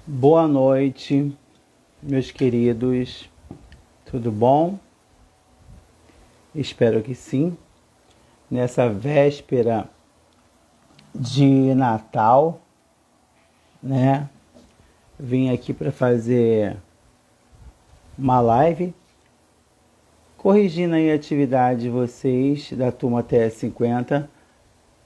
Boa noite, meus queridos. Tudo bom? Espero que sim. Nessa véspera de Natal, né? Vim aqui para fazer uma live, corrigindo aí a atividade de vocês da turma TS50.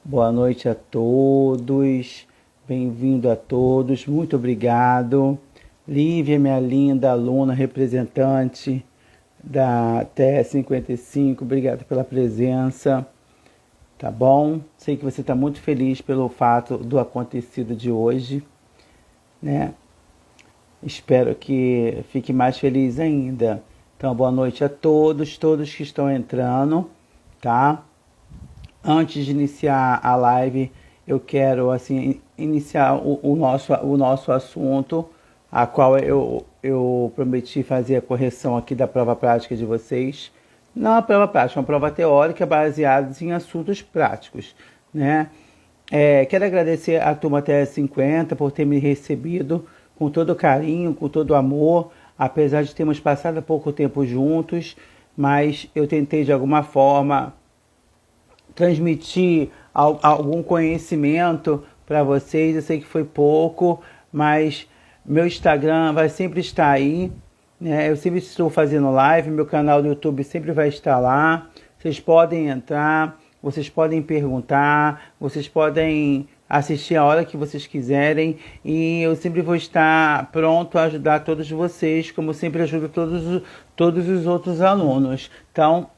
Boa noite a todos. Bem-vindo a todos. Muito obrigado. Lívia, minha linda aluna, representante da TS55, obrigado pela presença, tá bom? Sei que você está muito feliz pelo fato do acontecido de hoje, né? Espero que fique mais feliz ainda. Então, boa noite a todos que estão entrando, tá? Antes de iniciar a live, eu quero assim iniciar o nosso assunto, a qual eu prometi fazer a correção aqui da prova prática de vocês. Não a prova prática, uma prova teórica baseada em assuntos práticos, né? Quero agradecer à turma TS50 por ter me recebido com todo carinho, com todo amor, apesar de termos passado pouco tempo juntos, mas eu tentei de alguma forma transmitir algum conhecimento para vocês. Eu sei que foi pouco, mas meu Instagram vai sempre estar aí, né? Eu sempre estou fazendo live, meu canal do YouTube sempre vai estar lá. Vocês podem entrar, vocês podem perguntar, vocês podem assistir a hora que vocês quiserem e eu sempre vou estar pronto a ajudar todos vocês, como sempre ajudo todos os outros alunos. Então,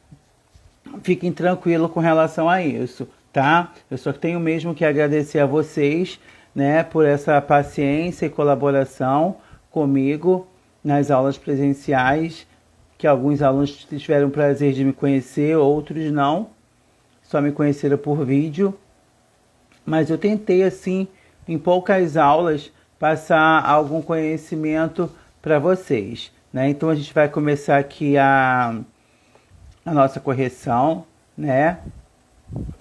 fiquem tranquilos com relação a isso, tá? Eu só tenho mesmo que agradecer a vocês, né, por essa paciência e colaboração comigo nas aulas presenciais, que alguns alunos tiveram o prazer de me conhecer, outros não, só me conheceram por vídeo, mas eu tentei, assim, em poucas aulas, passar algum conhecimento para vocês, né? Então a gente vai começar aqui a nossa correção, né?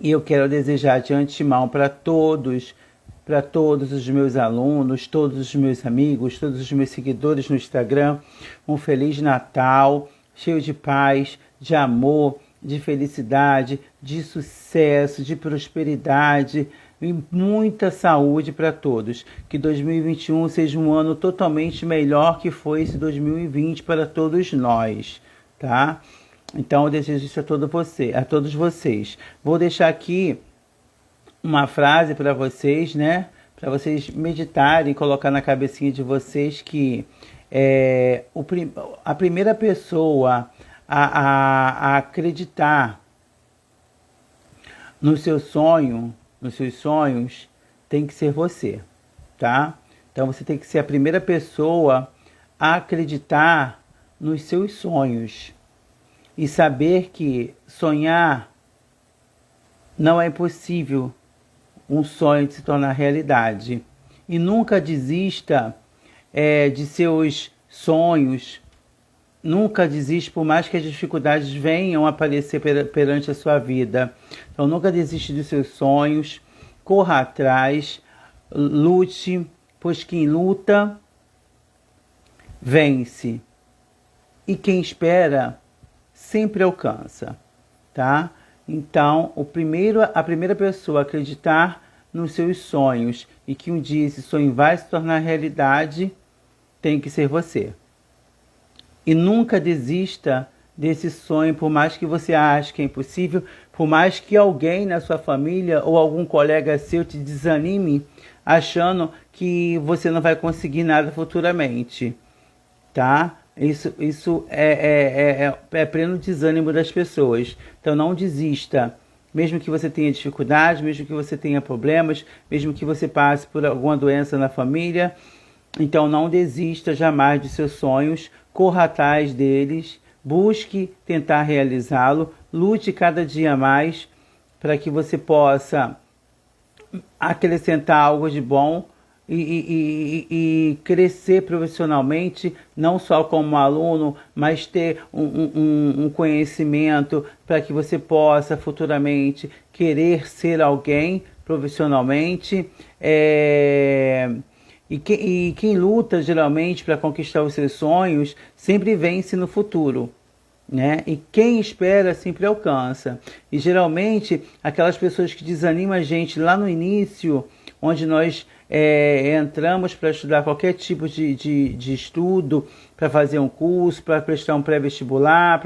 E eu quero desejar de antemão para todos os meus alunos, todos os meus amigos, todos os meus seguidores no Instagram, um Feliz Natal, cheio de paz, de amor, de felicidade, de sucesso, de prosperidade e muita saúde para todos. Que 2021 seja um ano totalmente melhor que foi esse 2020 para todos nós, tá? Então eu desejo isso a todos vocês. Vou deixar aqui uma frase para vocês, né? Para vocês meditarem, colocar na cabecinha de vocês que a primeira pessoa a acreditar no seu sonho, nos seus sonhos, tem que ser você, tá? Então você tem que ser a primeira pessoa a acreditar nos seus sonhos e saber que sonhar não é impossível um sonho de se tornar realidade. E nunca desista de seus sonhos. Nunca desista, por mais que as dificuldades venham aparecer perante a sua vida. Então nunca desista dos seus sonhos. Corra atrás. Lute, pois quem luta, vence. E quem espera, sempre alcança, tá? Então, a primeira pessoa a acreditar nos seus sonhos e que um dia esse sonho vai se tornar realidade, tem que ser você. E nunca desista desse sonho, por mais que você ache que é impossível, por mais que alguém na sua família ou algum colega seu te desanime, achando que você não vai conseguir nada futuramente, tá? Isso é pleno desânimo das pessoas. Então não desista. Mesmo que você tenha dificuldades, mesmo que você tenha problemas, mesmo que você passe por alguma doença na família, então não desista jamais de seus sonhos, corra atrás deles, busque tentar realizá-lo, lute cada dia mais para que você possa acrescentar algo de bom e crescer profissionalmente, não só como aluno, mas ter um conhecimento para que você possa futuramente querer ser alguém profissionalmente. E quem luta geralmente para conquistar os seus sonhos sempre vence no futuro, né? E quem espera sempre alcança. E geralmente aquelas pessoas que desanimam a gente lá no início, onde nós entramos para estudar qualquer tipo de estudo, para fazer um curso, para prestar um pré-vestibular,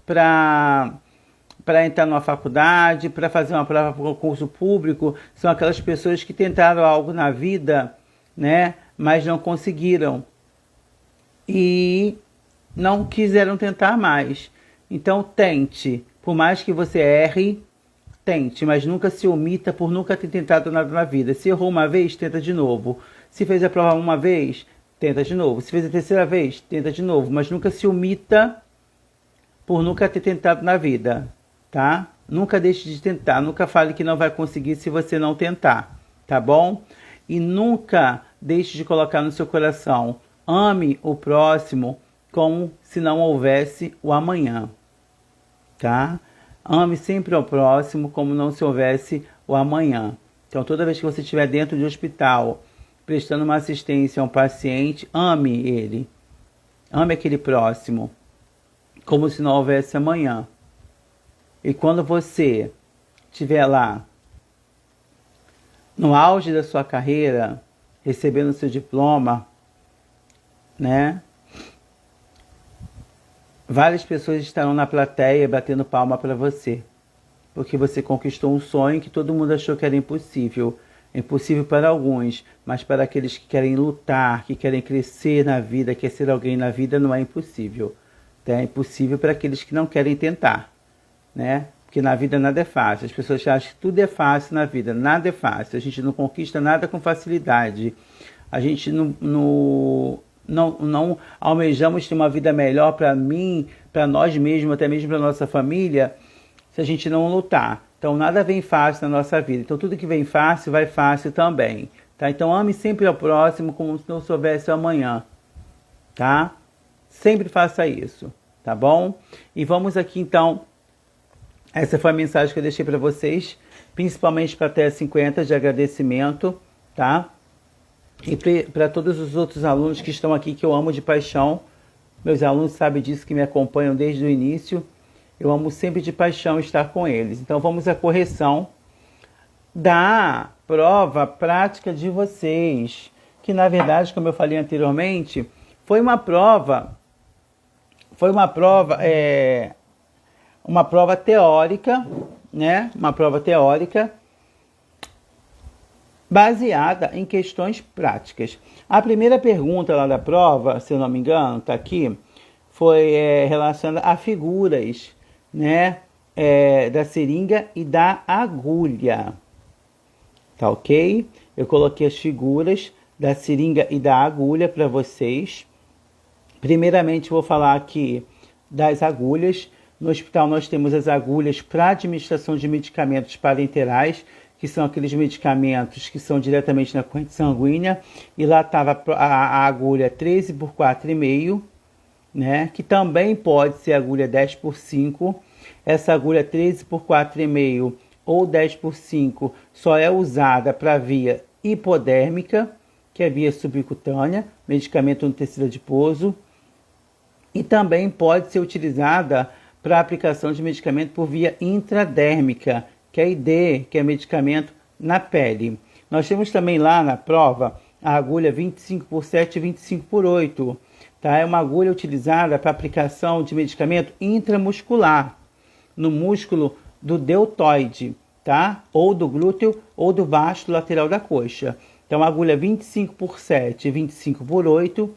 para entrar numa faculdade, para fazer uma prova para um concurso público, são aquelas pessoas que tentaram algo na vida, né? Mas não conseguiram. E não quiseram tentar mais. Então tente, por mais que você erre, tente, mas nunca se omita por nunca ter tentado nada na vida. Se errou uma vez, tenta de novo. Se fez a prova uma vez, tenta de novo. Se fez a terceira vez, tenta de novo, mas nunca se omita por nunca ter tentado na vida, tá? Nunca deixe de tentar, nunca fale que não vai conseguir se você não tentar, tá bom? E nunca deixe de colocar no seu coração, ame o próximo como se não houvesse o amanhã, tá? Ame sempre ao próximo como não se houvesse o amanhã. Então, toda vez que você estiver dentro de um hospital, prestando uma assistência a um paciente, ame ele. Ame aquele próximo, como se não houvesse amanhã. E quando você estiver lá, no auge da sua carreira, recebendo seu diploma, né? Várias pessoas estarão na plateia batendo palma para você, porque você conquistou um sonho que todo mundo achou que era impossível. É impossível para alguns, mas para aqueles que querem lutar, que querem crescer na vida, quer ser alguém na vida, não é impossível. É impossível para aqueles que não querem tentar, né? Porque na vida nada é fácil. As pessoas acham que tudo é fácil na vida. Nada é fácil. A gente não conquista nada com facilidade. A gente não almejamos ter uma vida melhor para mim, para nós mesmos, até mesmo para nossa família, se a gente não lutar. Então nada vem fácil na nossa vida. Então tudo que vem fácil, vai fácil também. Tá? Então ame sempre ao próximo como se não soubesse amanhã. Tá? Sempre faça isso. Tá bom? E vamos aqui então. Essa foi a mensagem que eu deixei para vocês, principalmente para a TE 50 de agradecimento, tá? E para todos os outros alunos que estão aqui, que eu amo de paixão. Meus alunos sabem disso, que me acompanham desde o início. Eu amo sempre de paixão estar com eles. Então vamos à correção da prova prática de vocês, que na verdade, como eu falei anteriormente, foi uma prova teórica, né? Uma prova teórica baseada em questões práticas. A primeira pergunta lá da prova, se eu não me engano, está aqui, foi relacionada a figuras, né? Da seringa e da agulha. Tá ok? Eu coloquei as figuras da seringa e da agulha para vocês. Primeiramente, vou falar aqui das agulhas. No hospital nós temos as agulhas para administração de medicamentos parenterais, que são aqueles medicamentos que são diretamente na corrente sanguínea. E lá estava a agulha 13 por 4,5, né? Que também pode ser agulha 10 por 5. Essa agulha 13 por 4,5 ou 10 por 5 só é usada para via hipodérmica, que é via subcutânea, medicamento no tecido adiposo. E também pode ser utilizada para aplicação de medicamento por via intradérmica, que é ID, que é medicamento na pele. Nós temos também lá na prova a agulha 25 por 7 e 25 por 8. Tá? É uma agulha utilizada para aplicação de medicamento intramuscular, no músculo do deltoide, tá? Ou do glúteo ou do vasto lateral da coxa. Então a agulha 25 por 7 e 25 por 8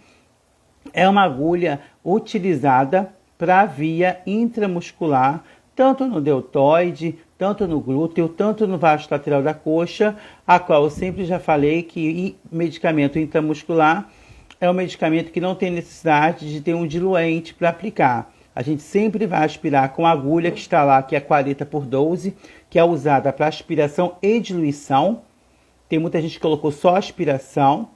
é uma agulha utilizada para via intramuscular, tanto no deltoide, tanto no glúteo, tanto no vasto lateral da coxa, a qual eu sempre já falei que medicamento intramuscular é um medicamento que não tem necessidade de ter um diluente para aplicar. A gente sempre vai aspirar com a agulha que está lá, que é 40 por 12, que é usada para aspiração e diluição. Tem muita gente que colocou só aspiração,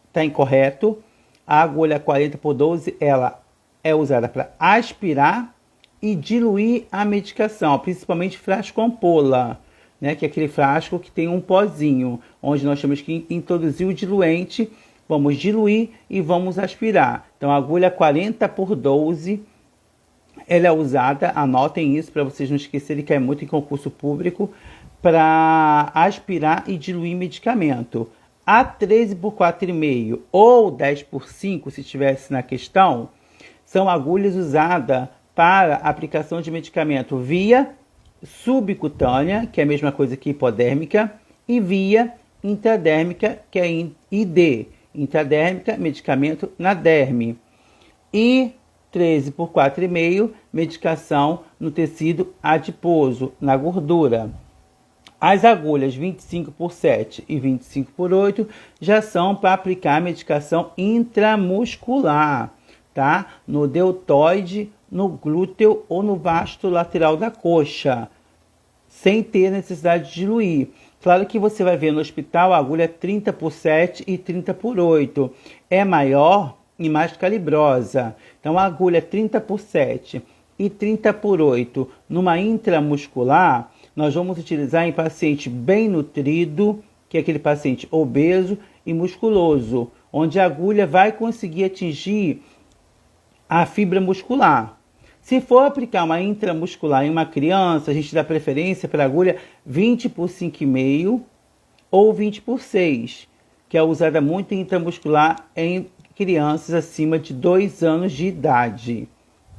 está incorreto. A agulha 40 por 12, ela é usada para aspirar e diluir a medicação, principalmente frasco ampola, né? Que é aquele frasco que tem um pozinho, onde nós temos que introduzir o diluente, vamos diluir e vamos aspirar. Então, a agulha 40x12, ela é usada, anotem isso para vocês não esquecerem que é muito em concurso público, para aspirar e diluir medicamento. A 13x4,5 ou 10x5, se estivesse na questão, são agulhas usadas para aplicação de medicamento via subcutânea, que é a mesma coisa que hipodérmica, e via intradérmica, que é ID. Intradérmica, medicamento na derme. E 13x4,5, medicação no tecido adiposo, na gordura. As agulhas 25x7 e 25x8 já são para aplicar medicação intramuscular, tá? No deltoide, no glúteo ou no vasto lateral da coxa, sem ter necessidade de diluir. Claro que você vai ver no hospital a agulha 30x7 e 30x8. É maior e mais calibrosa. Então, a agulha 30x7 e 30x8 numa intramuscular, nós vamos utilizar em paciente bem nutrido, que é aquele paciente obeso e musculoso, onde a agulha vai conseguir atingir a fibra muscular. Se for aplicar uma intramuscular em uma criança, a gente dá preferência para a agulha 20x5,5 ou 20x6, que é usada muito intramuscular em crianças acima de 2 anos de idade,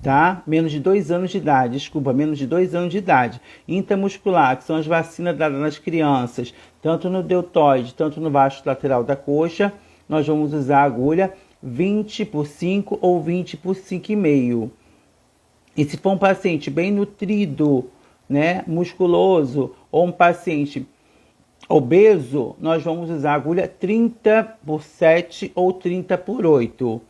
tá? Menos de 2 anos de idade, menos de 2 anos de idade. Intramuscular, que são as vacinas dadas nas crianças, tanto no deltoide, tanto no vasto lateral da coxa, nós vamos usar a agulha 20x5 ou 20x5,5. E se for um paciente bem nutrido, né, musculoso, ou um paciente obeso, nós vamos usar a agulha 30x7 ou 30x8.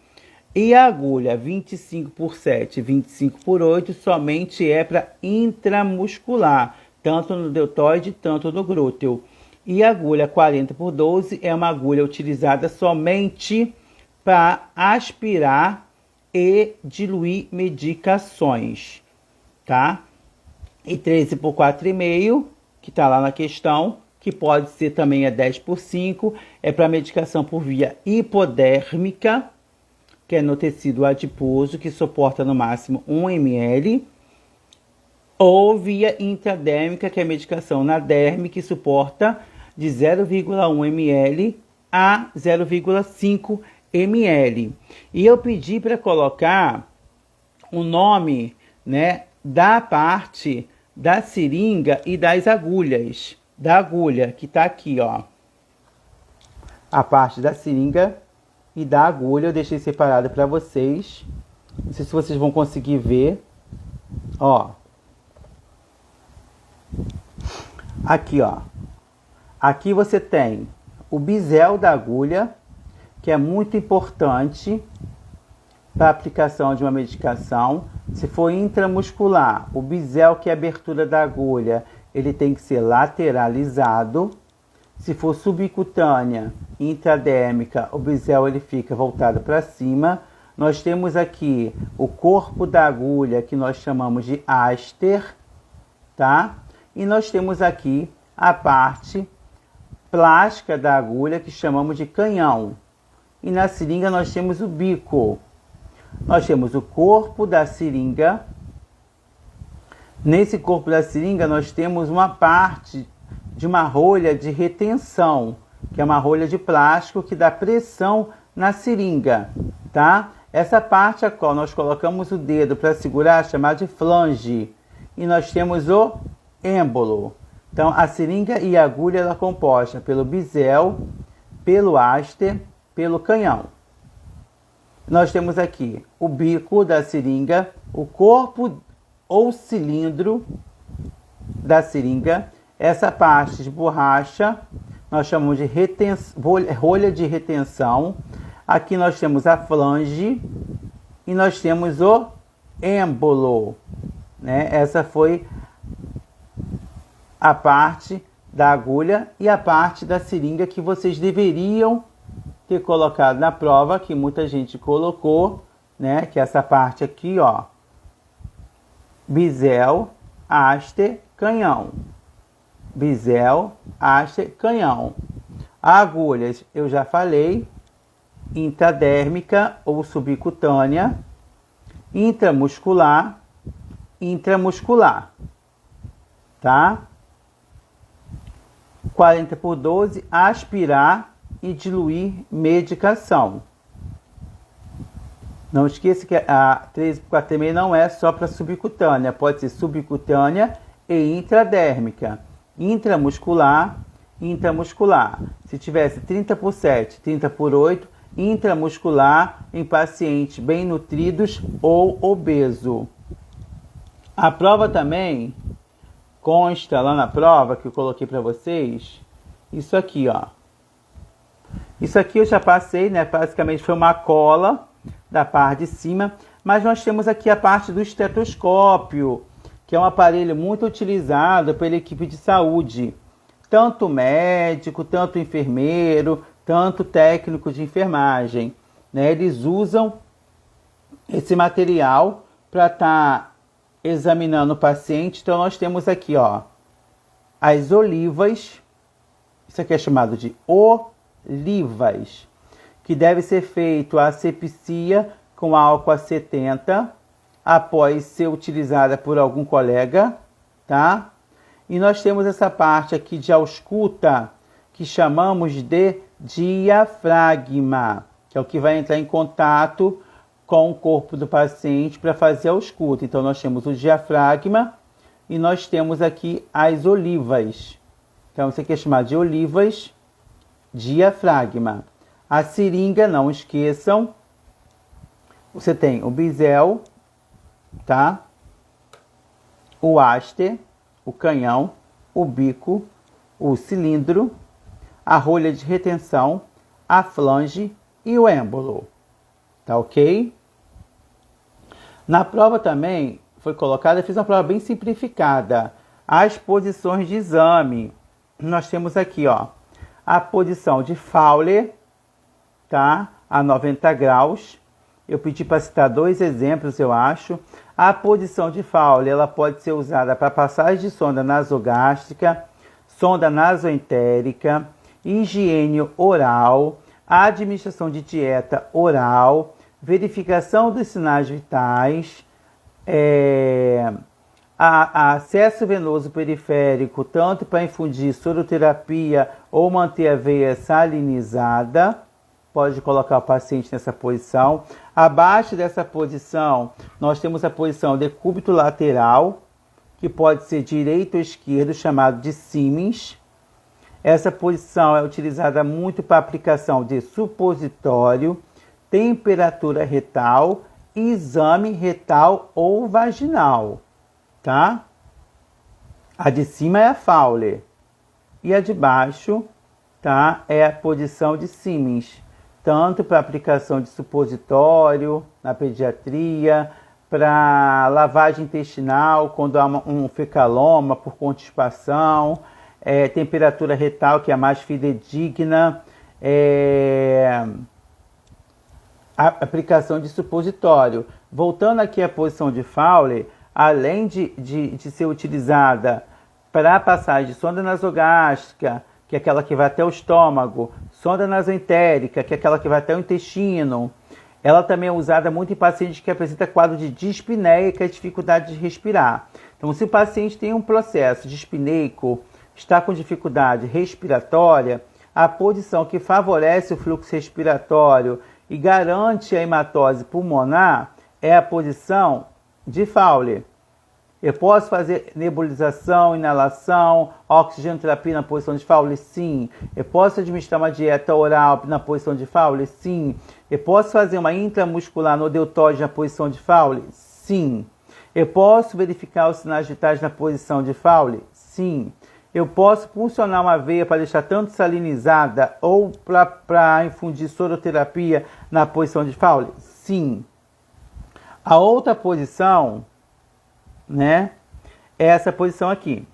E a agulha 25x7 e 25x8 somente é para intramuscular, tanto no deltoide, tanto no glúteo. E a agulha 40x12 é uma agulha utilizada somente para aspirar e diluir medicações, tá? E 13x4,5, que está lá na questão, que pode ser também a 10x5, é para medicação por via hipodérmica, que é no tecido adiposo, que suporta no máximo 1 ml, ou via intradérmica, que é medicação na derme, que suporta de 0,1 ml a 0,5 ml. E eu pedi para colocar o nome, né, da parte da seringa e das agulhas. Da agulha, que está aqui, ó. A parte da seringa e da agulha eu deixei separada para vocês. Não sei se vocês vão conseguir ver. Ó. Aqui, ó. Aqui você tem o bisel da agulha, que é muito importante para a aplicação de uma medicação. Se for intramuscular, o bisel, que é a abertura da agulha, ele tem que ser lateralizado. Se for subcutânea, intradérmica, o bisel ele fica voltado para cima. Nós temos aqui o corpo da agulha, que nós chamamos de háster, tá? E nós temos aqui a parte plástica da agulha, que chamamos de canhão. E na seringa nós temos o bico. Nós temos o corpo da seringa. Nesse corpo da seringa nós temos uma parte de uma rolha de retenção, que é uma rolha de plástico que dá pressão na seringa, tá? Essa parte a qual nós colocamos o dedo para segurar é chamada de flange. E nós temos o êmbolo. Então, a seringa e a agulha ela é composta pelo bisel, pelo háster, pelo canhão. Nós temos aqui o bico da seringa, o corpo ou cilindro da seringa, essa parte de borracha, nós chamamos de rolha de retenção. Aqui nós temos a flange e nós temos o êmbolo, né? Essa foi a parte da agulha e a parte da seringa que vocês deveriam ter colocado na prova, que muita gente colocou, né? Que é essa parte aqui, ó. Bisel, háster, canhão. bisel, haste, canhão. Agulhas, eu já falei, intradérmica ou subcutânea, intramuscular, intramuscular, tá? 40/12, aspirar e diluir medicação. Não esqueça que a 13/4 também não é só para subcutânea, pode ser subcutânea e intradérmica. Intramuscular, intramuscular. Se tivesse 30/7, 30/8, intramuscular em pacientes bem nutridos ou obeso. A prova também consta lá na prova que eu coloquei para vocês, isso aqui, ó. Isso aqui eu já passei, né? Basicamente foi uma cola da parte de cima, mas nós temos aqui a parte do estetoscópio, que é um aparelho muito utilizado pela equipe de saúde, tanto médico, tanto enfermeiro, tanto técnico de enfermagem, né? Eles usam esse material para estar examinando o paciente. Então nós temos aqui, ó, as olivas, isso aqui é chamado de olivas, que deve ser feito a asepsia com álcool a 70 após ser utilizada por algum colega, tá? E nós temos essa parte aqui de ausculta, que chamamos de diafragma, que é o que vai entrar em contato com o corpo do paciente para fazer a ausculta. Então nós temos o diafragma e nós temos aqui as olivas. Então isso aqui é chamado de olivas, diafragma. A seringa, não esqueçam, você tem o bisel, tá? O haste, o canhão, o bico, o cilindro, a rolha de retenção, a flange e o êmbolo. Tá ok? Na prova também foi colocada, eu fiz uma prova bem simplificada, as posições de exame. Nós temos aqui, ó, a posição de Fowler, tá? A 90 graus. Eu pedi para citar 2 exemplos, eu acho. A posição de Fowler, ela pode ser usada para passagem de sonda nasogástrica, sonda nasoentérica, higiene oral, administração de dieta oral, verificação dos sinais vitais, acesso venoso periférico, tanto para infundir soroterapia ou manter a veia salinizada. Pode colocar o paciente nessa posição. Abaixo dessa posição, nós temos a posição decúbito lateral, que pode ser direito ou esquerdo, chamado de Siemens. Essa posição é utilizada muito para aplicação de supositório, temperatura retal, exame retal ou vaginal, tá? A de cima é a Fowler e a de baixo, tá, é a posição de Siemens, tanto para aplicação de supositório na pediatria, para lavagem intestinal, quando há um fecaloma por constipação, temperatura retal, que é a mais fidedigna, a aplicação de supositório. Voltando aqui à posição de Fowler, além de ser utilizada para a passagem de sonda nasogástrica, que é aquela que vai até o estômago, sonda nasoentérica, que é aquela que vai até o intestino, ela também é usada muito em pacientes que apresentam quadro de dispneia, que é a dificuldade de respirar. Então, se o paciente tem um processo dispneico, está com dificuldade respiratória, a posição que favorece o fluxo respiratório e garante a hematose pulmonar é a posição de Fowler. Eu posso fazer nebulização, inalação, oxigenoterapia na posição de Fowler? Sim. Eu posso administrar uma dieta oral na posição de Fowler? Sim. Eu posso fazer uma intramuscular no deltoide na posição de Fowler? Sim. Eu posso verificar os sinais vitais na posição de Fowler? Sim. Eu posso funcionar uma veia para deixar tanto salinizada ou para infundir soroterapia na posição de Fowler? Sim. A outra posição, né, é essa posição aqui.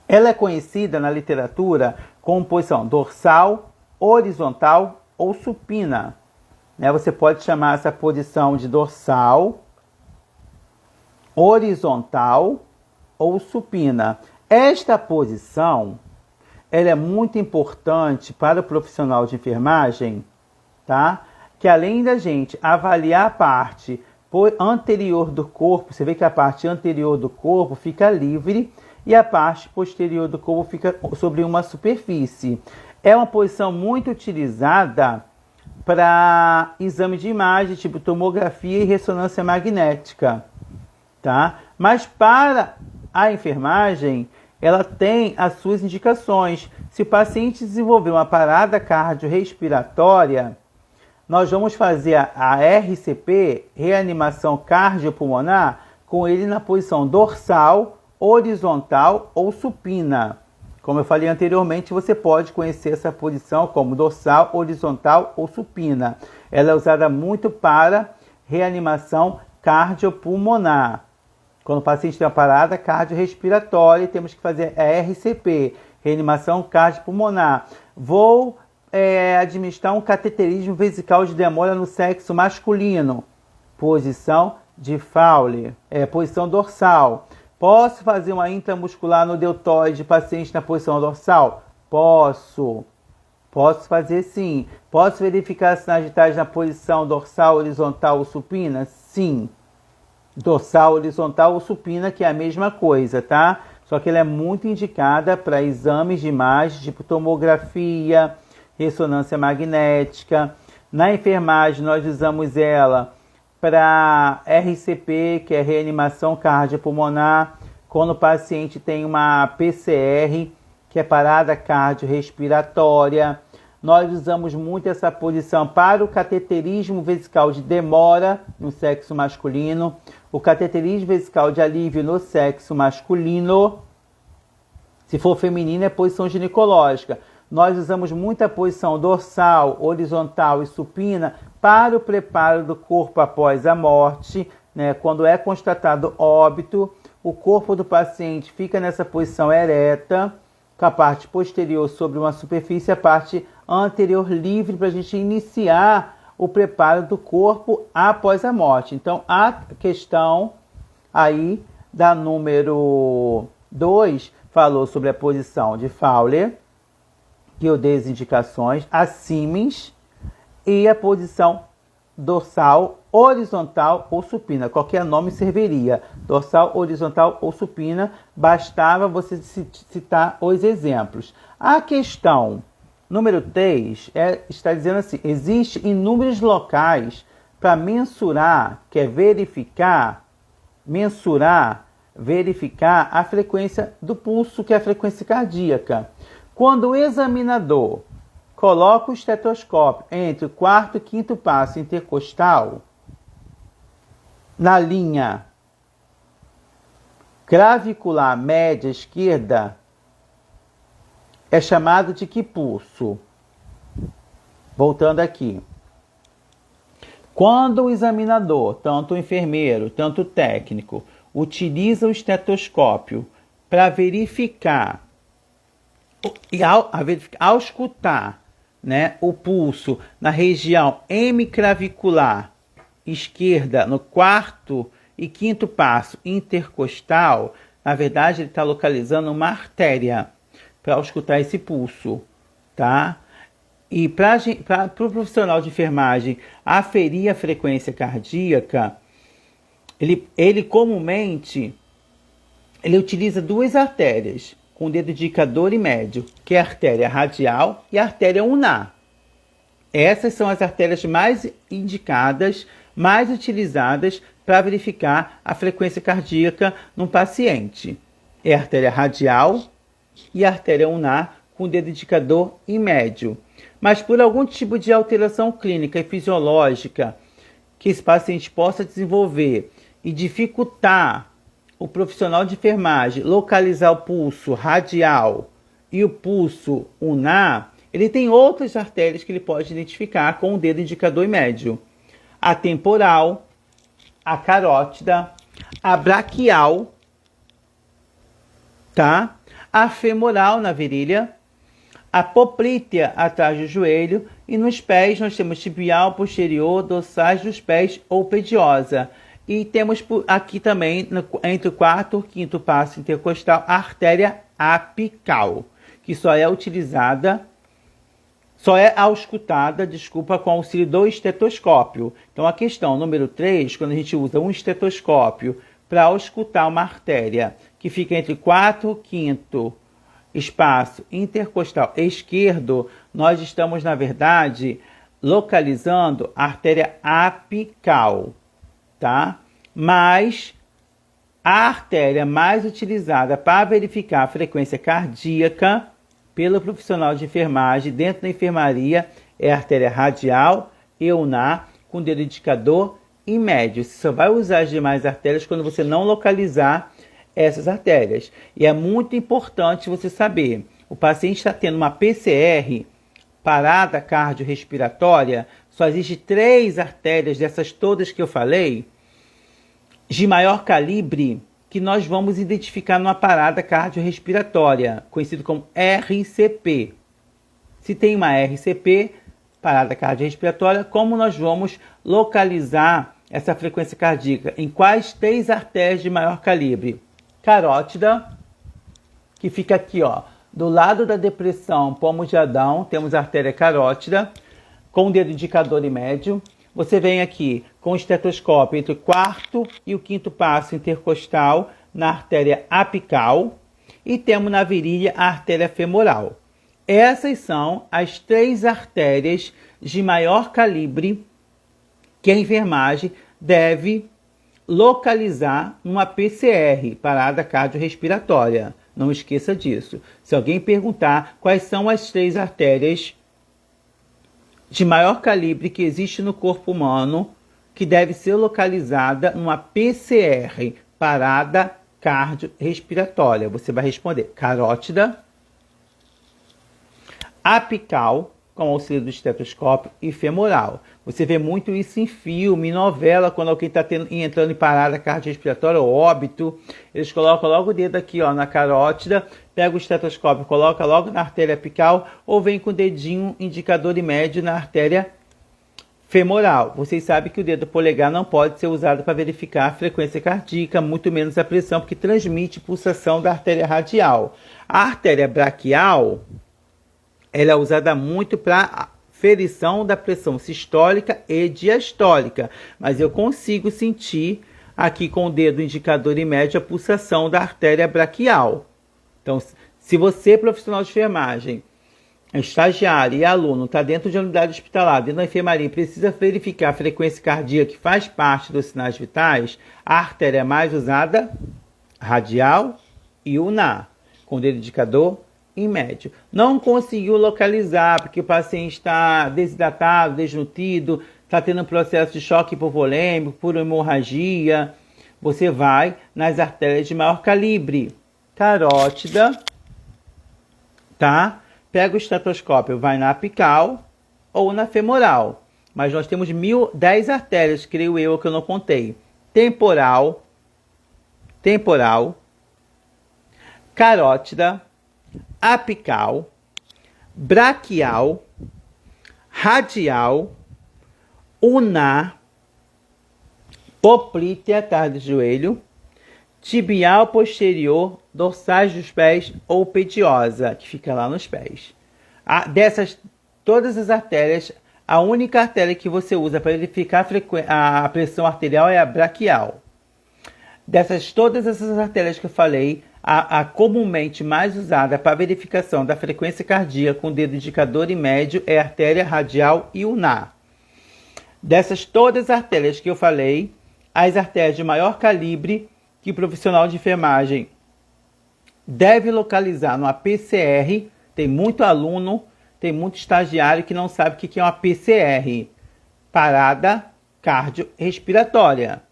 Ela é conhecida na literatura como posição dorsal, horizontal ou supina. Né? Você pode chamar essa posição de dorsal, horizontal ou supina. Esta posição, ela é muito importante para o profissional de enfermagem, tá? Que além da gente avaliar a parte anterior do corpo, você vê que a parte anterior do corpo fica livre e a parte posterior do corpo fica sobre uma superfície. É uma posição muito utilizada para exame de imagem, tipo tomografia e ressonância magnética, tá? Mas para a enfermagem, ela tem as suas indicações. Se o paciente desenvolver uma parada cardiorrespiratória, nós vamos fazer a RCP, reanimação cardiopulmonar, com ele na posição dorsal, horizontal ou supina. Como eu falei anteriormente, você pode conhecer essa posição como dorsal, horizontal ou supina. Ela é usada muito para reanimação cardiopulmonar. Quando o paciente tem uma parada cardiorrespiratória, temos que fazer a RCP, reanimação cardiopulmonar. Vou administrar um cateterismo vesical de demora no sexo masculino. Posição de Fowler, posição dorsal. Posso fazer uma intramuscular no deltoide paciente na posição dorsal? Posso. Posso fazer sim. Posso verificar sinais vitais na posição dorsal, horizontal ou supina? Sim. Dorsal, horizontal ou supina, que é a mesma coisa, tá? Só que ela é muito indicada para exames de imagem, tipo tomografia, ressonância magnética. Na enfermagem, nós usamos ela para RCP, que é reanimação cardiopulmonar, quando o paciente tem uma PCR, que é parada cardiorrespiratória. Nós usamos muito essa posição para o cateterismo vesical de demora no sexo masculino, o cateterismo vesical de alívio no sexo masculino. Se for feminino, é posição ginecológica. Nós usamos muito a posição dorsal, horizontal e supina para o preparo do corpo após a morte, né? Quando é constatado óbito, o corpo do paciente fica nessa posição ereta, com a parte posterior sobre uma superfície, a parte anterior livre, para a gente iniciar o preparo do corpo após a morte. Então, a questão aí da número 2 falou sobre a posição de Fowler, que eu dei as indicações, a Siemens e a posição dorsal, horizontal ou supina. Qualquer nome serviria. Dorsal, horizontal ou supina. Bastava você citar os exemplos. A questão número 3 está dizendo assim: existe inúmeros locais para mensurar, que é verificar a frequência do pulso, que é a frequência cardíaca. Quando o examinador coloca o estetoscópio entre o quarto e quinto passo intercostal, na linha clavicular média esquerda, é chamado de que pulso? Voltando aqui. Quando o examinador, tanto o enfermeiro, tanto o técnico, utiliza o estetoscópio para verificar, e ao escutar, né, o pulso na região hemiclavicular esquerda, no quarto e quinto passo intercostal, na verdade ele está localizando uma artéria para escutar esse pulso, tá? E para o profissional de enfermagem aferir a frequência cardíaca, ele comumente utiliza duas artérias, com o dedo indicador e médio, que é a artéria radial e a artéria ulnar. Essas são as artérias mais indicadas, mais utilizadas para verificar a frequência cardíaca num paciente. É a artéria radial e a artéria ulnar, com o dedo indicador e médio. Mas por algum tipo de alteração clínica e fisiológica que esse paciente possa desenvolver e dificultar o profissional de enfermagem localizar o pulso radial e o pulso ulnar, ele tem outras artérias que ele pode identificar com o dedo indicador e médio. A temporal, a carótida, a braquial, tá? A femoral na virilha, a poplítea atrás do joelho, e nos pés nós temos tibial, posterior, dorsais dos pés ou pediosa. E temos aqui também, entre o quarto e o quinto passo intercostal, a artéria apical, que só é auscultada, com auxílio do estetoscópio. Então, a questão número 3, quando a gente usa um estetoscópio para auscultar uma artéria que fica entre o quarto e o quinto espaço intercostal esquerdo, nós estamos, na verdade, localizando a artéria apical, tá? Mas a artéria mais utilizada para verificar a frequência cardíaca pelo profissional de enfermagem dentro da enfermaria é a artéria radial e ulnar, com dedo indicador e médio. Você só vai usar as demais artérias quando você não localizar essas artérias. E é muito importante você saber, o paciente está tendo uma PCR, parada cardiorrespiratória, só existe 3 artérias dessas todas que eu falei, de maior calibre, que nós vamos identificar numa parada cardiorrespiratória, conhecido como RCP. Se tem uma RCP, parada cardiorrespiratória, como nós vamos localizar essa frequência cardíaca? Em quais 3 artérias de maior calibre? Carótida, que fica aqui, ó, do lado da depressão pomo de Adão, temos a artéria carótida, com o dedo indicador e médio. Você vem aqui com o estetoscópio entre o quarto e o quinto passo intercostal na artéria apical e temos na virilha a artéria femoral. Essas são as 3 artérias de maior calibre que a enfermagem deve localizar numa PCR, parada cardiorrespiratória. Não esqueça disso. Se alguém perguntar quais são as 3 artérias de maior calibre que existe no corpo humano, que deve ser localizada numa PCR, parada cardiorrespiratória, você vai responder carótida, apical, com auxílio do estetoscópio, e femoral. Você vê muito isso em filme, em novela, quando alguém está entrando em parada cardiorrespiratória ou óbito, eles colocam logo o dedo aqui, ó, na carótida, pega o estetoscópio, coloca logo na artéria apical, ou vem com o dedinho indicador e médio na artéria femoral. Vocês sabem que o dedo polegar não pode ser usado para verificar a frequência cardíaca, muito menos a pressão, porque transmite pulsação da artéria radial. A artéria braquial, ela é usada muito para ferição da pressão sistólica e diastólica, mas eu consigo sentir aqui com o dedo indicador e médio a pulsação da artéria braquial. Então, se você, profissional de enfermagem, estagiário e aluno, está dentro de uma unidade hospitalar, dentro da enfermaria, e precisa verificar a frequência cardíaca que faz parte dos sinais vitais, a artéria mais usada, radial e ulnar, com o dedo indicador e médio. Não conseguiu localizar, porque o paciente está desidratado, desnutrido, está tendo um processo de choque hipovolêmico, por hemorragia, você vai nas artérias de maior calibre. Carótida, tá? Pega o estetoscópio, vai na apical ou na femoral. Mas nós temos 10 artérias, creio eu, que eu não contei. Temporal, carótida, apical, braquial, radial, ulnar, poplítea atrás do joelho, tibial posterior, dorsais dos pés ou pediosa, que fica lá nos pés. Todas as artérias, a única artéria que você usa para verificar a pressão arterial é a braquial. Todas essas artérias que eu falei, a comumente mais usada para verificação da frequência cardíaca com o dedo indicador e médio é a artéria radial e ulnar. Dessas todas as artérias que eu falei, as artérias de maior calibre que o profissional de enfermagem deve localizar numa PCR, tem muito aluno, tem muito estagiário que não sabe o que é uma PCR, parada cardiorrespiratória.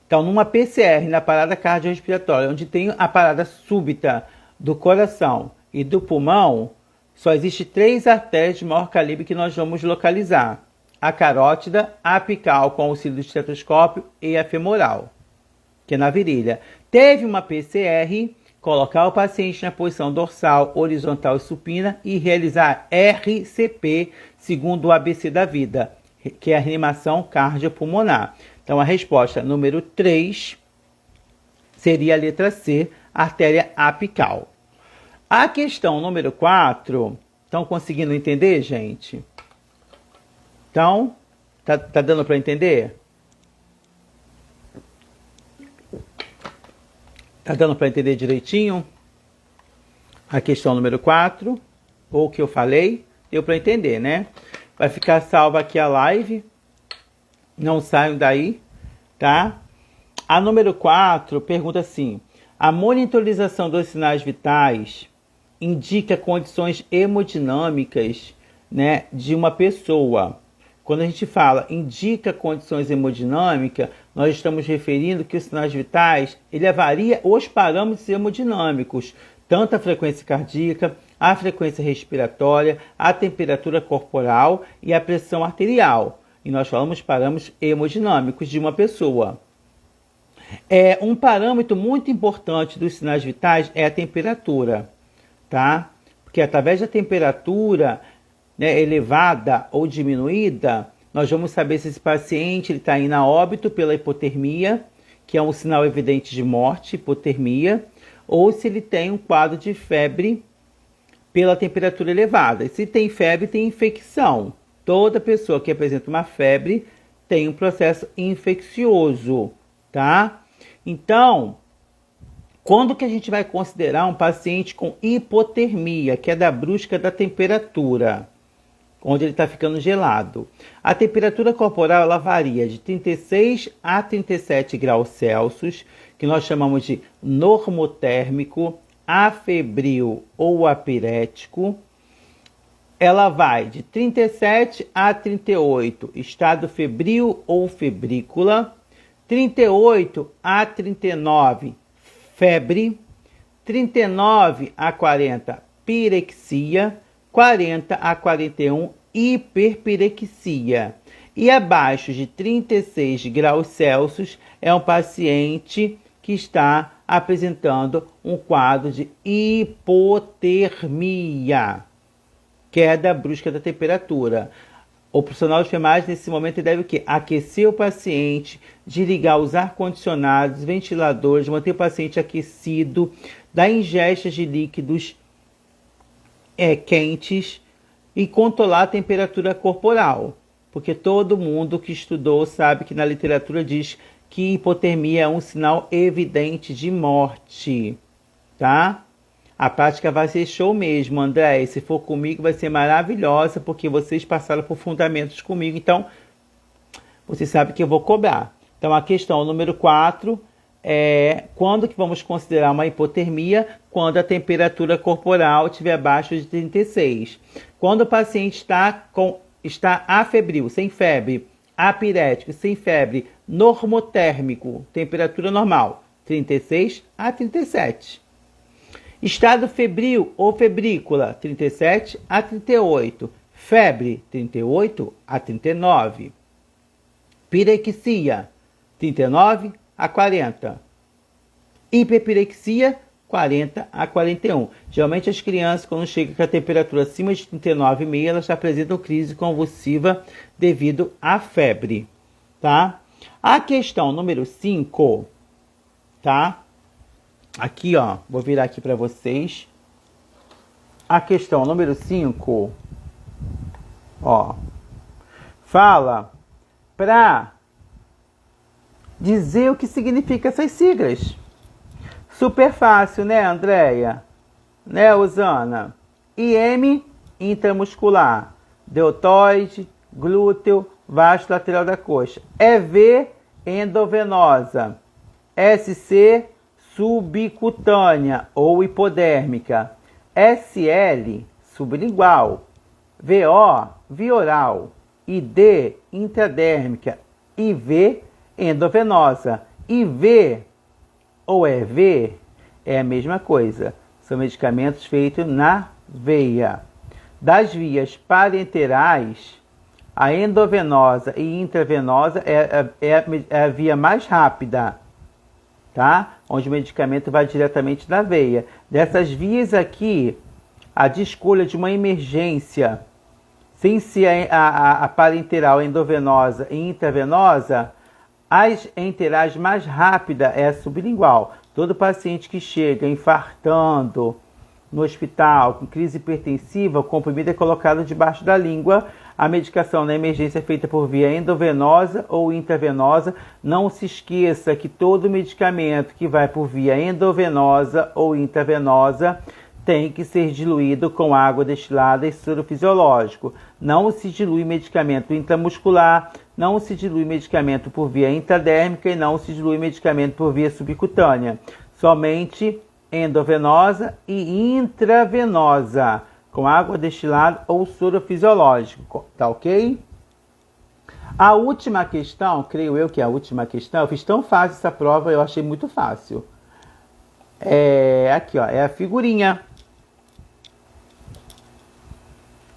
Então, numa PCR, na parada cardiorrespiratória, onde tem a parada súbita do coração e do pulmão, só existe 3 artérias de maior calibre que nós vamos localizar. A carótida, a apical com auxílio do estetoscópio e a femoral, que é na virilha. Teve uma PCR, colocar o paciente na posição dorsal, horizontal e supina e realizar RCP, segundo o ABC da vida, que é a reanimação cardiopulmonar. Então, a resposta número 3 seria a letra C, artéria apical. A questão número 4, estão conseguindo entender, gente? Então, tá dando para entender? Tá dando para entender direitinho? A questão número 4, ou o que eu falei, deu para entender, né? Vai ficar salva aqui a live. Não saiam daí, tá? A número 4 pergunta assim: a monitorização dos sinais vitais indica condições hemodinâmicas, né, de uma pessoa. Quando a gente fala indica condições hemodinâmicas, nós estamos referindo que os sinais vitais, ele avalia os parâmetros hemodinâmicos, tanto a frequência cardíaca, a frequência respiratória, a temperatura corporal e a pressão arterial. E nós falamos parâmetros hemodinâmicos de uma pessoa. Um parâmetro muito importante dos sinais vitais é a temperatura, tá? Porque através da temperatura, né, elevada ou diminuída, nós vamos saber se esse paciente está indo a óbito pela hipotermia, que é um sinal evidente de morte, hipotermia, ou se ele tem um quadro de febre pela temperatura elevada. E se tem febre, tem infecção. Toda pessoa que apresenta uma febre tem um processo infeccioso, tá? Então, quando que a gente vai considerar um paciente com hipotermia, que é da brusca da temperatura, onde ele está ficando gelado? A temperatura corporal ela varia de 36 a 37 graus Celsius, que nós chamamos de normotérmico, afebril ou apirético. Ela vai de 37 a 38, estado febril ou febrícula. 38 a 39, febre. 39 a 40, pirexia. 40 a 41, hiperpirexia. E abaixo de 36 graus Celsius é um paciente que está apresentando um quadro de hipotermia, queda brusca da temperatura. O profissional de enfermagem, nesse momento, deve o quê? Aquecer o paciente, desligar os ar-condicionados, ventiladores, manter o paciente aquecido, dar ingestas de líquidos quentes e controlar a temperatura corporal. Porque todo mundo que estudou sabe que na literatura diz que hipotermia é um sinal evidente de morte, tá? A prática vai ser show mesmo, André. Se for comigo vai ser maravilhosa, porque vocês passaram por fundamentos comigo, então você sabe que eu vou cobrar. Então a questão número 4 é quando que vamos considerar uma hipotermia? Quando a temperatura corporal estiver abaixo de 36. Quando o paciente está afebril, sem febre, apirético, sem febre, normotérmico, temperatura normal, 36 a 37. Estado febril ou febrícula, 37 a 38. Febre, 38 a 39. Pirexia, 39 a 40. Hiperpirexia, 40 a 41. Geralmente as crianças, quando chegam com a temperatura acima de 39,5, elas já apresentam crise convulsiva devido à febre, tá? A questão número 5, tá? Aqui, ó, vou virar aqui para vocês. A questão número 5, ó, fala para dizer o que significa essas siglas. Super fácil, né, Andréia? Né, Osana? IM, intramuscular. Deltoide, glúteo, vasto lateral da coxa. EV, endovenosa. SC, subcutânea ou hipodérmica. SL, sublingual. VO, vioral. ID, intradérmica. IV, endovenosa. IV ou EV é a mesma coisa. São medicamentos feitos na veia. Das vias parenterais, a endovenosa e intravenosa é a via mais rápida, tá? Onde o medicamento vai diretamente na veia. Dessas vias aqui, a de escolha de uma emergência, sem ser a parenteral, endovenosa e intravenosa, Entre as mais rápida é a sublingual. Todo paciente que chega infartando no hospital com crise hipertensiva, o comprimido é colocado debaixo da língua. A medicação na emergência é feita por via endovenosa ou intravenosa. Não se esqueça que todo medicamento que vai por via endovenosa ou intravenosa tem que ser diluído com água destilada e soro fisiológico. Não se dilui medicamento intramuscular, não se dilui medicamento por via intradérmica e não se dilui medicamento por via subcutânea. Somente endovenosa e intravenosa, com água destilada ou soro fisiológico, tá ok? A última questão, creio eu que é a última questão, eu fiz tão fácil essa prova, eu achei muito fácil. Aqui, ó, é a figurinha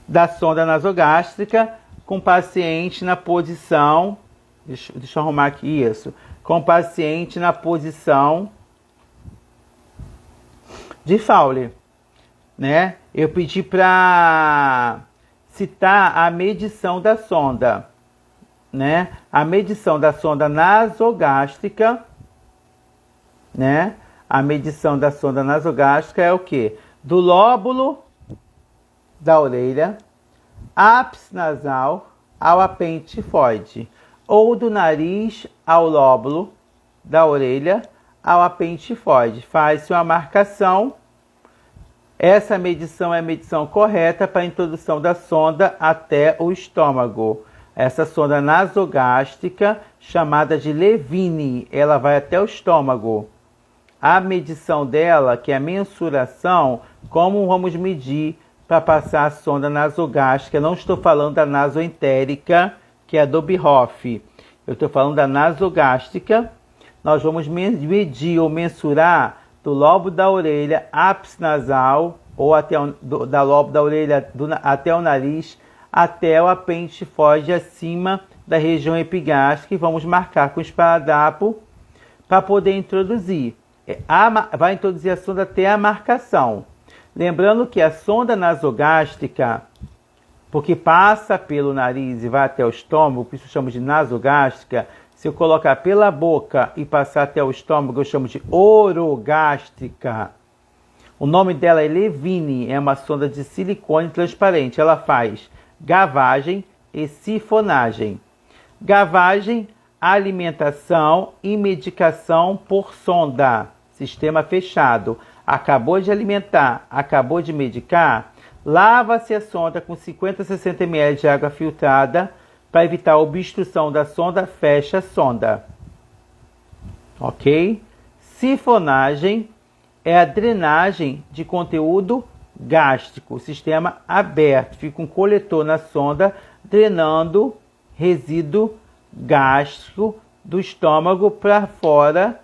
da sonda nasogástrica com paciente na posição, deixa eu arrumar aqui isso, com paciente na posição de Fowler, né? Eu pedi para citar a medição da sonda, né? A medição da sonda nasogástrica, né? A medição da sonda nasogástrica é o quê? Do lóbulo da orelha, ápice nasal ao apêndice tifoide, ou do nariz ao lóbulo da orelha ao apêndice tifoide. Faz-se uma marcação. Essa medição é a medição correta para a introdução da sonda até o estômago. Essa sonda nasogástrica, chamada de Levine, ela vai até o estômago. A medição dela, que é a mensuração, como vamos medir para passar a sonda nasogástrica? Não estou falando da nasoentérica, que é a Dobi-Hoff. Eu estou falando da nasogástrica. Nós vamos medir ou mensurar do lobo da orelha, ápice nasal, ou até da lobo da orelha até o nariz, até o apêndice tifoide acima da região epigástrica, e vamos marcar com o esparadrapo para poder introduzir. Vai introduzir a sonda até a marcação. Lembrando que a sonda nasogástrica, porque passa pelo nariz e vai até o estômago, por isso chamamos de nasogástrica. Se eu colocar pela boca e passar até o estômago, eu chamo de orogástrica. O nome dela é Levine, é uma sonda de silicone transparente. Ela faz gavagem e sifonagem. Gavagem, alimentação e medicação por sonda. Sistema fechado. Acabou de alimentar, acabou de medicar, lava-se a sonda com 50 a 60 ml de água filtrada para evitar a obstrução da sonda, fecha a sonda. Ok? Sifonagem é a drenagem de conteúdo gástrico, sistema aberto. Fica um coletor na sonda drenando resíduo gástrico do estômago para fora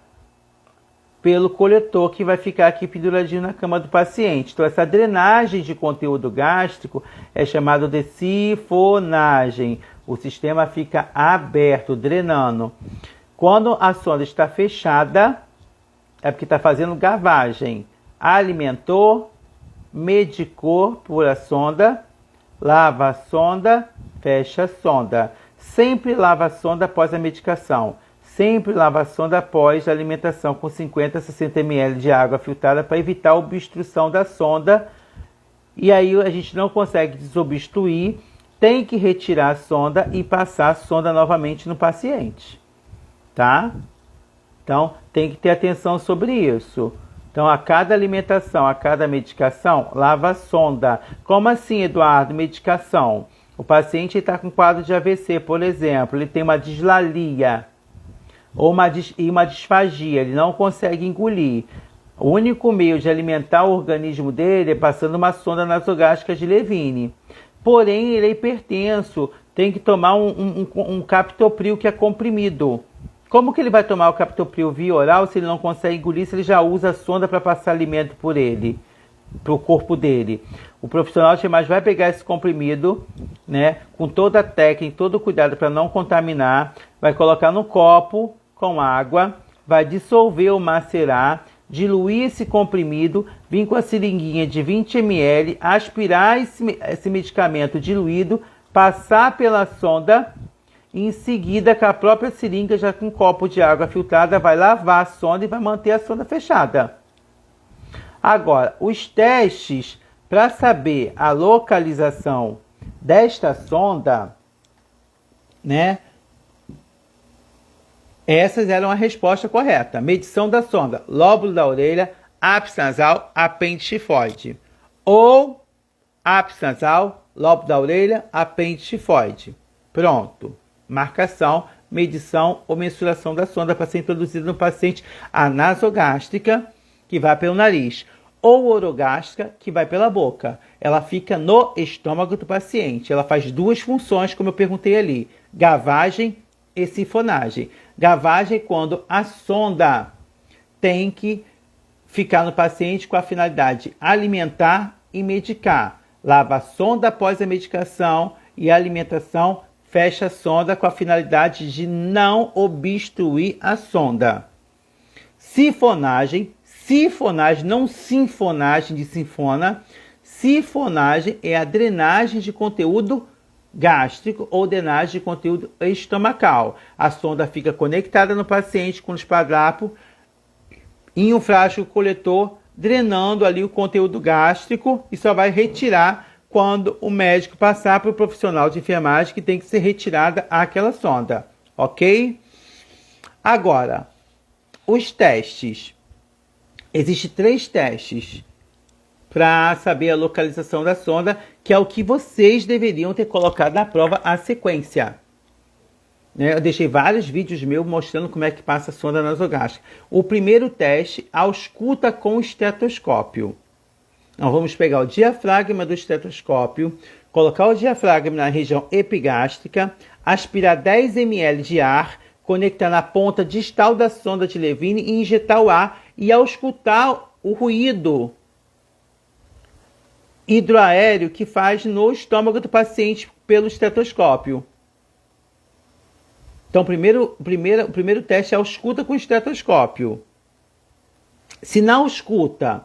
pelo coletor que vai ficar aqui penduradinho na cama do paciente. Então, essa drenagem de conteúdo gástrico é chamada de sifonagem. O sistema fica aberto, drenando. Quando a sonda está fechada, é porque está fazendo gavagem. Alimentou, medicou por a sonda, lava a sonda, fecha a sonda. Sempre lava a sonda após a medicação. Sempre lava a sonda após a alimentação com 50 a 60 ml de água filtrada para evitar a obstrução da sonda. E aí a gente não consegue desobstruir, tem que retirar a sonda e passar a sonda novamente no paciente. Tá? Então tem que ter atenção sobre isso. Então a cada alimentação, a cada medicação, lava a sonda. Como assim, Eduardo? Medicação. O paciente está com quadro de AVC, por exemplo, ele tem uma dislalia ou uma disfagia, ele não consegue engolir. O único meio de alimentar o organismo dele é passando uma sonda nasogástrica de Levine. Porém, ele é hipertenso, tem que tomar um captopril que é comprimido. Como que ele vai tomar o captopril via oral se ele não consegue engolir, se ele já usa a sonda para passar alimento por ele, para o corpo dele? O profissional de enfermagem vai pegar esse comprimido, né, com toda a técnica, todo o cuidado para não contaminar, vai colocar no copo com água, vai dissolver ou macerar, diluir esse comprimido, vir com a seringuinha de 20 ml, aspirar esse medicamento diluído, passar pela sonda E em seguida, com a própria seringa, já com um copo de água filtrada, vai lavar a sonda e vai manter a sonda fechada. Agora, os testes para saber a localização desta sonda, né? Essas eram a resposta correta. Medição da sonda, lóbulo da orelha, ápice nasal, apêndice tifoide. Ou ápice nasal, lóbulo da orelha, apêndice tifoide. Pronto. Marcação, medição ou mensuração da sonda para ser introduzida no paciente. A nasogástrica, que vai pelo nariz, ou orogástrica, que vai pela boca. Ela fica no estômago do paciente. Ela faz duas funções, como eu perguntei ali: gavagem e sifonagem. Gavagem é quando a sonda tem que ficar no paciente com a finalidade de alimentar e medicar. Lava a sonda após a medicação e a alimentação, fecha a sonda com a finalidade de não obstruir a sonda. Sifonagem, não sinfonagem de sinfona. Sifonagem é a drenagem de conteúdo gástrico ou drenagem de conteúdo estomacal. A sonda fica conectada no paciente com o esparadrapo em um frasco coletor, drenando ali o conteúdo gástrico, e só vai retirar quando o médico passar para o profissional de enfermagem que tem que ser retirada aquela sonda, ok? Agora, os testes. Existem 3 testes para saber a localização da sonda, que é o que vocês deveriam ter colocado na prova a sequência. Eu deixei vários vídeos meus mostrando como é que passa a sonda nasogástrica. O primeiro teste, ausculta com estetoscópio. Então, vamos pegar o diafragma do estetoscópio, colocar o diafragma na região epigástrica, aspirar 10 ml de ar, conectar na ponta distal da sonda de Levine e injetar o ar e auscultar o ruído hidroaéreo que faz no estômago do paciente pelo estetoscópio. Então, o primeiro teste é a ausculta com estetoscópio. Se na ausculta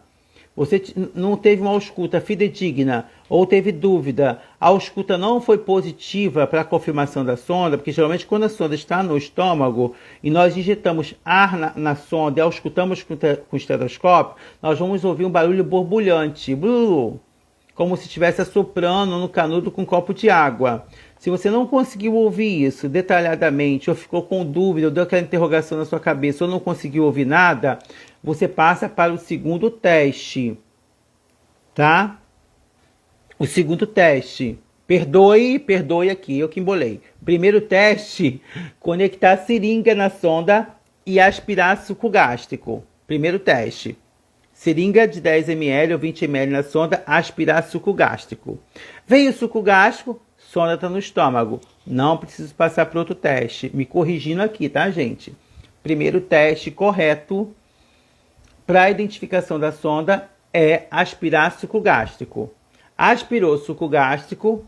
você não teve uma ausculta fidedigna ou teve dúvida, a ausculta não foi positiva para a confirmação da sonda, porque geralmente quando a sonda está no estômago e nós injetamos ar na sonda e auscultamos com o estetoscópio, nós vamos ouvir um barulho borbulhante, como se estivesse assoprando no canudo com um copo de água. Se você não conseguiu ouvir isso detalhadamente, ou ficou com dúvida, ou deu aquela interrogação na sua cabeça, ou não conseguiu ouvir nada, você passa para o segundo teste, tá? O segundo teste. Perdoe aqui, eu que embolei. Primeiro teste, conectar a seringa na sonda e aspirar suco gástrico. Primeiro teste. Seringa de 10 ml ou 20 ml na sonda, aspirar suco gástrico. Veio o suco gástrico, sonda está no estômago. Não preciso passar para outro teste. Me corrigindo aqui, tá, gente? Primeiro teste correto para a identificação da sonda é aspirar suco gástrico. Aspirou suco gástrico,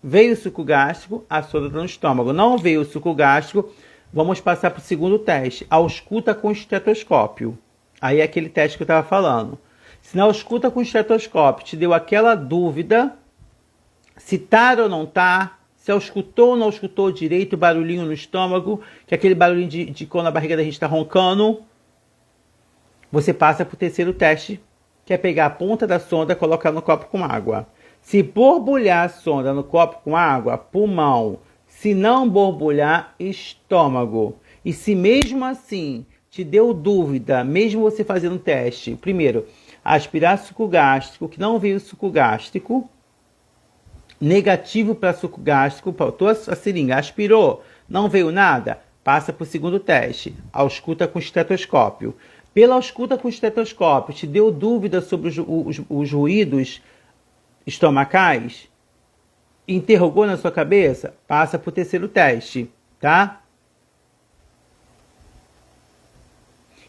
veio o suco gástrico, a sonda está no estômago. Não veio o suco gástrico, vamos passar para o segundo teste. Ausculta com estetoscópio. Aí é aquele teste que eu estava falando. Se na ausculta com estetoscópio te deu aquela dúvida, se tá ou não tá, se auscultou ou não auscultou direito, barulhinho no estômago, que é aquele barulhinho de quando a barriga da gente está roncando, você passa para o terceiro teste, que é pegar a ponta da sonda e colocar no copo com água. Se borbulhar a sonda no copo com água, pulmão. Se não borbulhar, estômago. E se mesmo assim te deu dúvida, mesmo você fazendo o teste, primeiro, aspirar suco gástrico, que não veio suco gástrico, negativo para suco gástrico, faltou a seringa, aspirou, não veio nada, passa para o segundo teste, ausculta com estetoscópio. Pela ausculta com estetoscópio, te deu dúvida sobre os ruídos estomacais? Interrogou na sua cabeça? Passa para o terceiro teste, tá?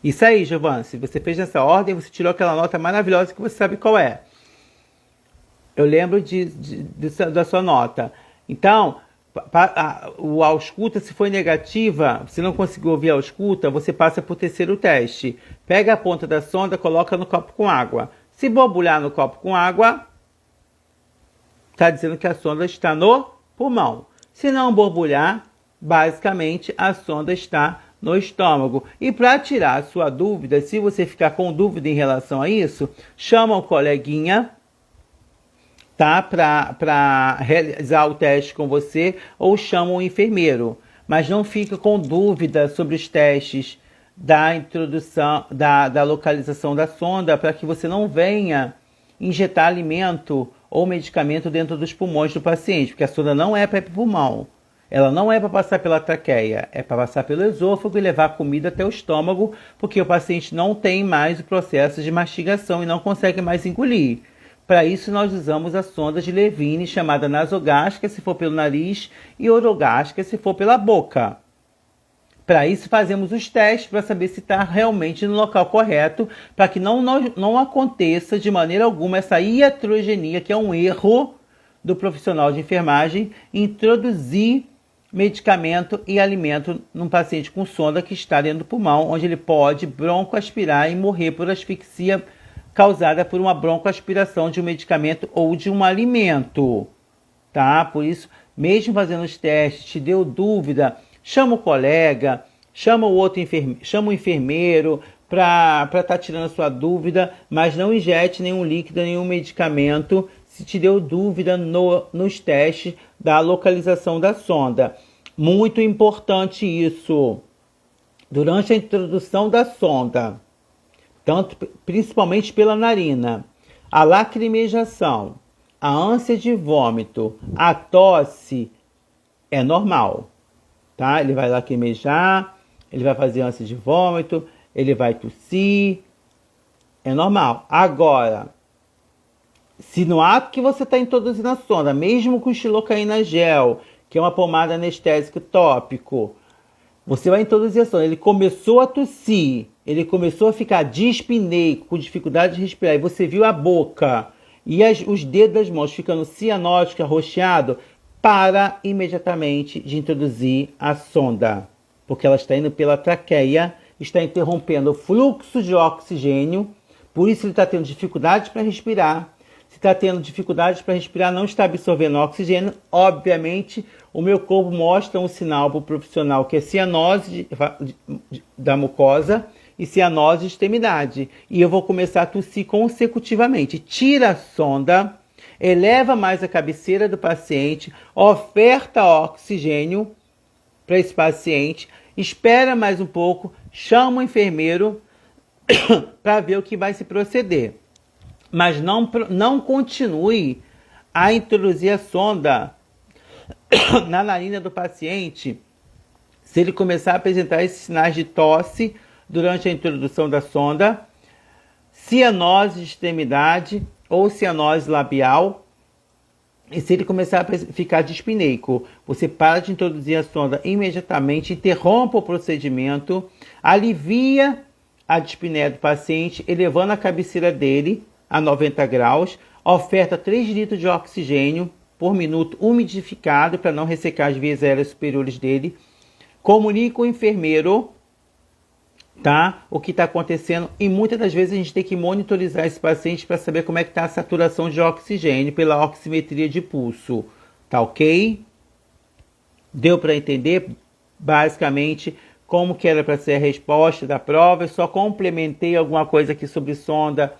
Isso aí, Giovanni, se você fez nessa ordem, você tirou aquela nota maravilhosa que você sabe qual é. Eu lembro da sua nota. Então, a ausculta, se foi negativa, se não conseguiu ouvir a ausculta, você passa para o terceiro teste. Pega a ponta da sonda, coloca no copo com água. Se borbulhar no copo com água, está dizendo que a sonda está no pulmão. Se não borbulhar, basicamente a sonda está no estômago. E para tirar a sua dúvida, se você ficar com dúvida em relação a isso, chama o coleguinha, tá? Para realizar o teste com você, ou chama o enfermeiro. Mas não fica com dúvida sobre os testes da introdução, da localização da sonda, para que você não venha injetar alimento ou medicamento dentro dos pulmões do paciente, porque a sonda não é para ir para o pulmão. Ela não é para passar pela traqueia, é para passar pelo esôfago e levar a comida até o estômago, porque o paciente não tem mais o processo de mastigação e não consegue mais engolir. Para isso, nós usamos a sonda de Levine, chamada nasogástrica, se for pelo nariz, e orogástrica, se for pela boca. Para isso, fazemos os testes para saber se está realmente no local correto, para que não aconteça de maneira alguma essa iatrogenia, que é um erro do profissional de enfermagem, introduzir medicamento e alimento num paciente com sonda que está dentro do pulmão, onde ele pode broncoaspirar e morrer por asfixia causada por uma broncoaspiração de um medicamento ou de um alimento, tá? Por isso, mesmo fazendo os testes, te deu dúvida, chama o colega, chama o outro chama o enfermeiro para estar tirando a sua dúvida, mas não injete nenhum líquido, nenhum medicamento, se te deu dúvida nos testes da localização da sonda. Muito importante isso. Durante a introdução da sonda, principalmente pela narina, a lacrimejação, a ânsia de vômito, a tosse é normal, tá? Ele vai lacrimejar, ele vai fazer ânsia de vômito, ele vai tossir, é normal. Agora, se no ato que você está introduzindo a sonda, mesmo com xilocaína gel, que é uma pomada anestésica tópico, você vai introduzir a sonda, ele começou a tossir, ele começou a ficar dispineico, com dificuldade de respirar, e você viu a boca e os dedos das mãos ficando cianótico, arroxeado, para imediatamente de introduzir a sonda, porque ela está indo pela traqueia, está interrompendo o fluxo de oxigênio, por isso ele está tendo dificuldade para respirar. Se está tendo dificuldade para respirar, não está absorvendo oxigênio, obviamente o meu corpo mostra um sinal para o profissional que é cianose da mucosa e cianose de extremidade. E eu vou começar a tossir consecutivamente. Tira a sonda, eleva mais a cabeceira do paciente, oferta oxigênio para esse paciente, espera mais um pouco, chama o enfermeiro para ver o que vai se proceder. Mas não continue a introduzir a sonda na narina do paciente se ele começar a apresentar esses sinais de tosse durante a introdução da sonda, cianose de extremidade ou cianose labial, e se ele começar a ficar dispineico, você para de introduzir a sonda imediatamente, interrompa o procedimento, alivia a dispneia do paciente, elevando a cabeceira dele a 90 graus, oferta 3 litros de oxigênio por minuto umidificado para não ressecar as vias aéreas superiores dele. Comunique com o enfermeiro, tá? O que está acontecendo, e muitas das vezes a gente tem que monitorizar esse paciente para saber como é que está a saturação de oxigênio pela oximetria de pulso, tá ok? Deu para entender basicamente como que era para ser a resposta da prova? Eu só complementei alguma coisa aqui sobre sonda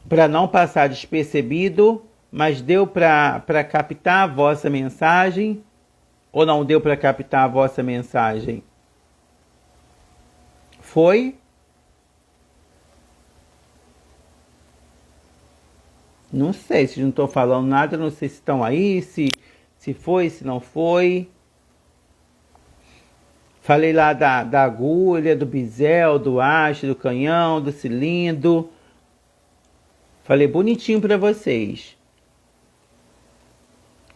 para não passar despercebido, mas deu para captar a vossa mensagem ou não deu para captar a vossa mensagem? Foi? Não sei, se não estou falando nada, não sei se estão aí, se foi, se não foi. Falei lá da agulha, do bisel, do haste, do canhão, do cilindro. Falei bonitinho para vocês.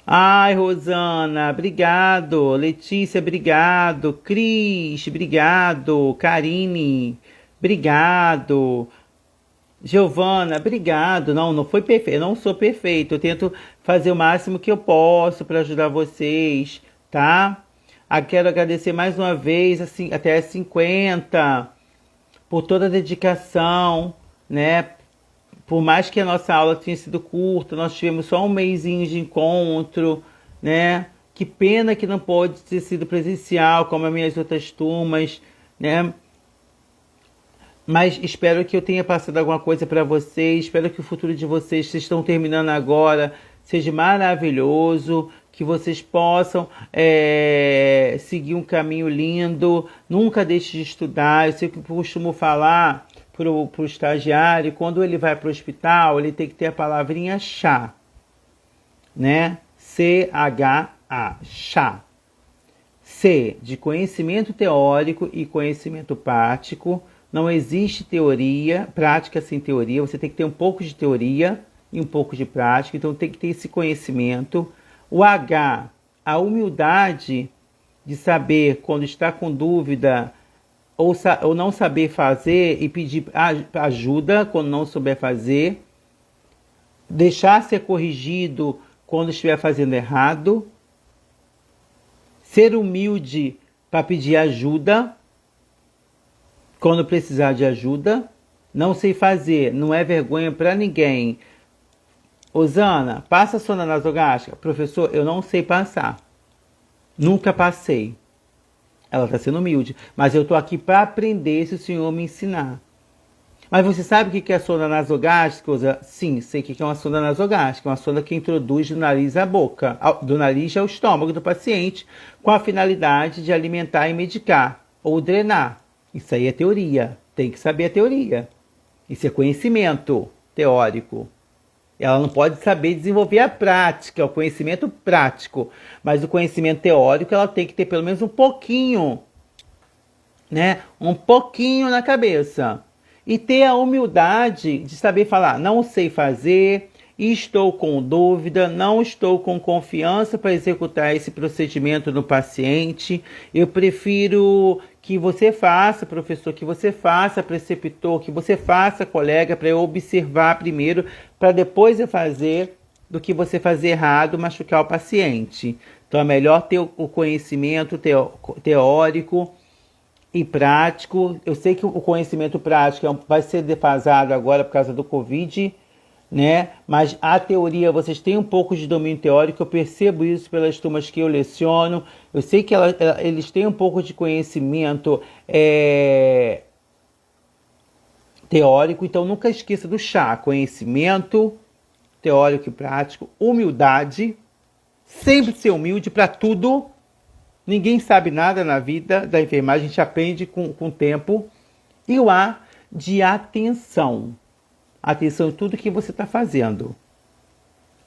Ai, Rosana, obrigado. Letícia, obrigado. Cris, obrigado. Karine, obrigado. Giovana, obrigado. Não foi perfeito, eu não sou perfeito. Eu tento fazer o máximo que eu posso para ajudar vocês, tá? Quero agradecer mais uma vez, assim, até 50, por toda a dedicação, né? Por mais que a nossa aula tenha sido curta, nós tivemos só um mesinho de encontro, né? Que pena que não pode ter sido presencial, como as minhas outras turmas, né? Mas espero que eu tenha passado alguma coisa para vocês. Espero que o futuro de vocês estão terminando agora seja maravilhoso, que vocês possam seguir um caminho lindo. Nunca deixe de estudar. Eu sei que eu costumo falar para o estagiário, quando ele vai para o hospital, ele tem que ter a palavrinha chá, né? C-H-A, chá. C, de conhecimento teórico e conhecimento prático. Não existe teoria, prática sem teoria. Você tem que ter um pouco de teoria e um pouco de prática. Então tem que ter esse conhecimento. O H, a humildade de saber quando está com dúvida ou não saber fazer e pedir ajuda quando não souber fazer. Deixar ser corrigido quando estiver fazendo errado. Ser humilde para pedir ajuda quando precisar de ajuda. Não sei fazer, não é vergonha para ninguém. Osana, passa sonda nasogástrica? Professor, eu não sei passar. Nunca passei. Ela está sendo humilde. Mas eu estou aqui para aprender se o senhor me ensinar. Mas você sabe o que é a sonda nasogástrica? Sim, sei o que é uma sonda nasogástrica. Uma sonda que introduz do nariz à boca, do nariz ao estômago do paciente, com a finalidade de alimentar e medicar, ou drenar. Isso aí é teoria. Tem que saber a teoria. Isso é conhecimento teórico. Ela não pode saber desenvolver a prática, o conhecimento prático. Mas o conhecimento teórico ela tem que ter pelo menos um pouquinho, né? Um pouquinho na cabeça. E ter a humildade de saber falar, não sei fazer, estou com dúvida, não estou com confiança para executar esse procedimento no paciente. Eu prefiro que você faça, professor, que você faça, preceptor, que você faça, colega, para eu observar primeiro, para depois eu fazer, do que você fazer errado, machucar o paciente. Então é melhor ter o conhecimento teórico e prático. Eu sei que o conhecimento prático vai ser defasado agora por causa do Covid, né? Mas a teoria, vocês têm um pouco de domínio teórico, eu percebo isso pelas turmas que eu leciono. Eu sei que eles têm um pouco de conhecimento teórico, então nunca esqueça do chá. Conhecimento teórico e prático, humildade, sempre ser humilde para tudo. Ninguém sabe nada na vida da enfermagem, a gente aprende com o tempo. E o A de atenção. Atenção em tudo que você está fazendo.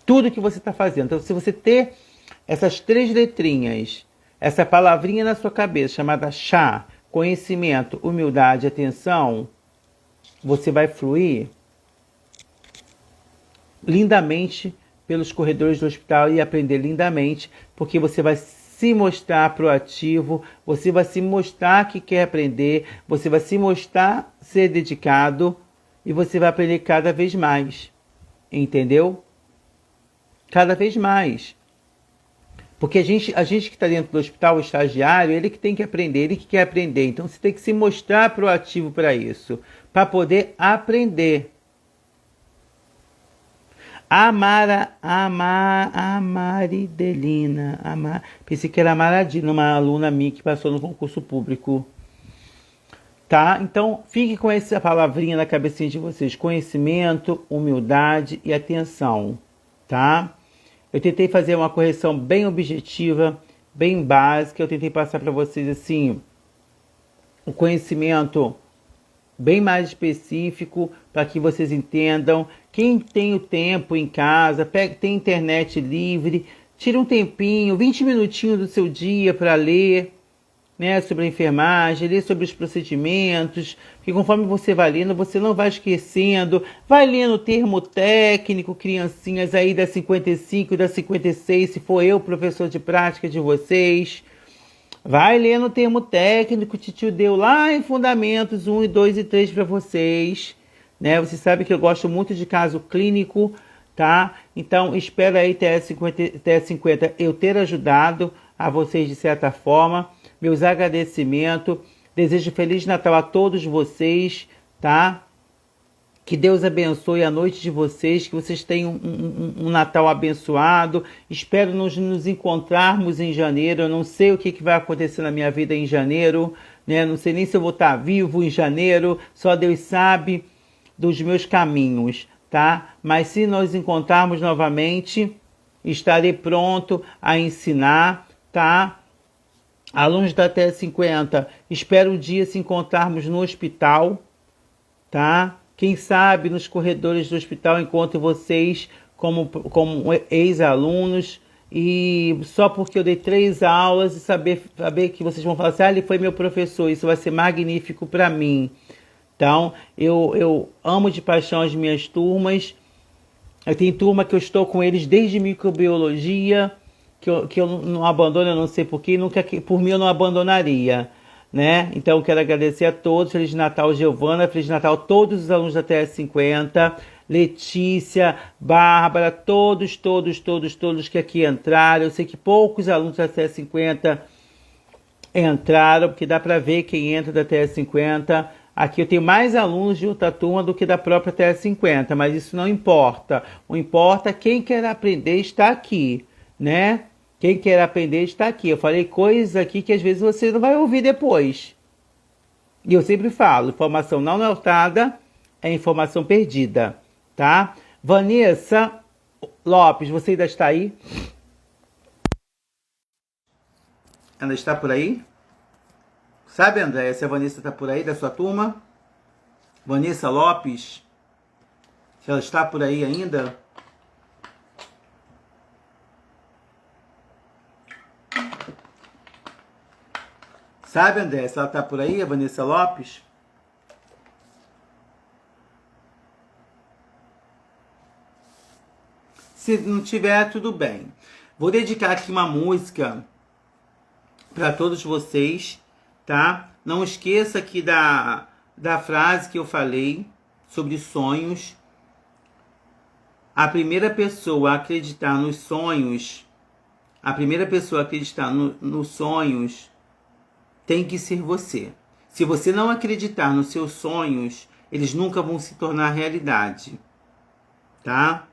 Tudo que você está fazendo. Então, se você ter essas 3 letrinhas, essa palavrinha na sua cabeça, chamada chá, conhecimento, humildade, atenção, você vai fluir lindamente pelos corredores do hospital e aprender lindamente, porque você vai se mostrar proativo, você vai se mostrar que quer aprender, você vai se mostrar ser dedicado e você vai aprender cada vez mais. Entendeu? Cada vez mais. Porque a gente que está dentro do hospital, o estagiário, ele que tem que aprender, ele que quer aprender. Então você tem que se mostrar proativo para isso, para poder aprender. Amaridelina. Pensei que era Amaradina, uma aluna minha que passou no concurso público. Tá? Então, fique com essa palavrinha na cabecinha de vocês. Conhecimento, humildade e atenção. Tá? Eu tentei fazer uma correção bem objetiva, bem básica. Eu tentei passar para vocês, assim, o conhecimento bem mais específico para que vocês entendam. Quem tem o tempo em casa, tem internet livre, tira um tempinho, 20 minutinhos do seu dia para ler, né, sobre a enfermagem, ler sobre os procedimentos, porque conforme você vai lendo, você não vai esquecendo, vai lendo o termo técnico, criancinhas aí da 55, da 56, se for eu, professor de prática de vocês. Vai lendo o termo técnico, titio deu lá em Fundamentos 1, 2 e 3 para vocês. Né? Você sabe que eu gosto muito de caso clínico, tá? Então, espero aí TE50 eu ter ajudado a vocês de certa forma. Meus agradecimentos. Desejo Feliz Natal a todos vocês, tá? Que Deus abençoe a noite de vocês, que vocês tenham um Natal abençoado. Espero nos encontrarmos em janeiro. Eu não sei o que vai acontecer na minha vida em janeiro, né? Não sei nem se eu vou estar vivo em janeiro. Só Deus sabe dos meus caminhos, tá? Mas se nós encontrarmos novamente, estarei pronto a ensinar, tá? Alunos da TE50, espero um dia se encontrarmos no hospital, tá? Quem sabe nos corredores do hospital encontro vocês como ex-alunos, e só porque eu dei 3 aulas e saber que vocês vão falar assim, ele foi meu professor, isso vai ser magnífico para mim. Então, eu amo de paixão as minhas turmas. Eu tenho turma que eu estou com eles desde microbiologia, que eu não abandono, eu não sei porquê, nunca, por mim eu não abandonaria, né? Então, quero agradecer a todos. Feliz Natal, Giovana. Feliz Natal a todos os alunos da TS50. Letícia, Bárbara, todos que aqui entraram. Eu sei que poucos alunos da TS50 entraram, porque dá para ver quem entra da TS50. Aqui eu tenho mais alunos de outra turma do que da própria TS50, mas isso não importa. O importa é quem quer aprender está aqui, né? Quem quer aprender está aqui. Eu falei coisas aqui que às vezes você não vai ouvir depois. E eu sempre falo, informação não notada é informação perdida, tá? Vanessa Lopes, você ainda está aí? Ainda está por aí? Sabe, André, se a Vanessa está por aí, da sua turma? Vanessa Lopes, se ela está por aí ainda? Sabe, André, se ela está por aí, a Vanessa Lopes? Se não tiver, tudo bem. Vou dedicar aqui uma música para todos vocês, tá? Não esqueça aqui da frase que eu falei sobre sonhos. A primeira pessoa a acreditar nos sonhos, nos sonhos tem que ser você. Se você não acreditar nos seus sonhos, eles nunca vão se tornar realidade, tá?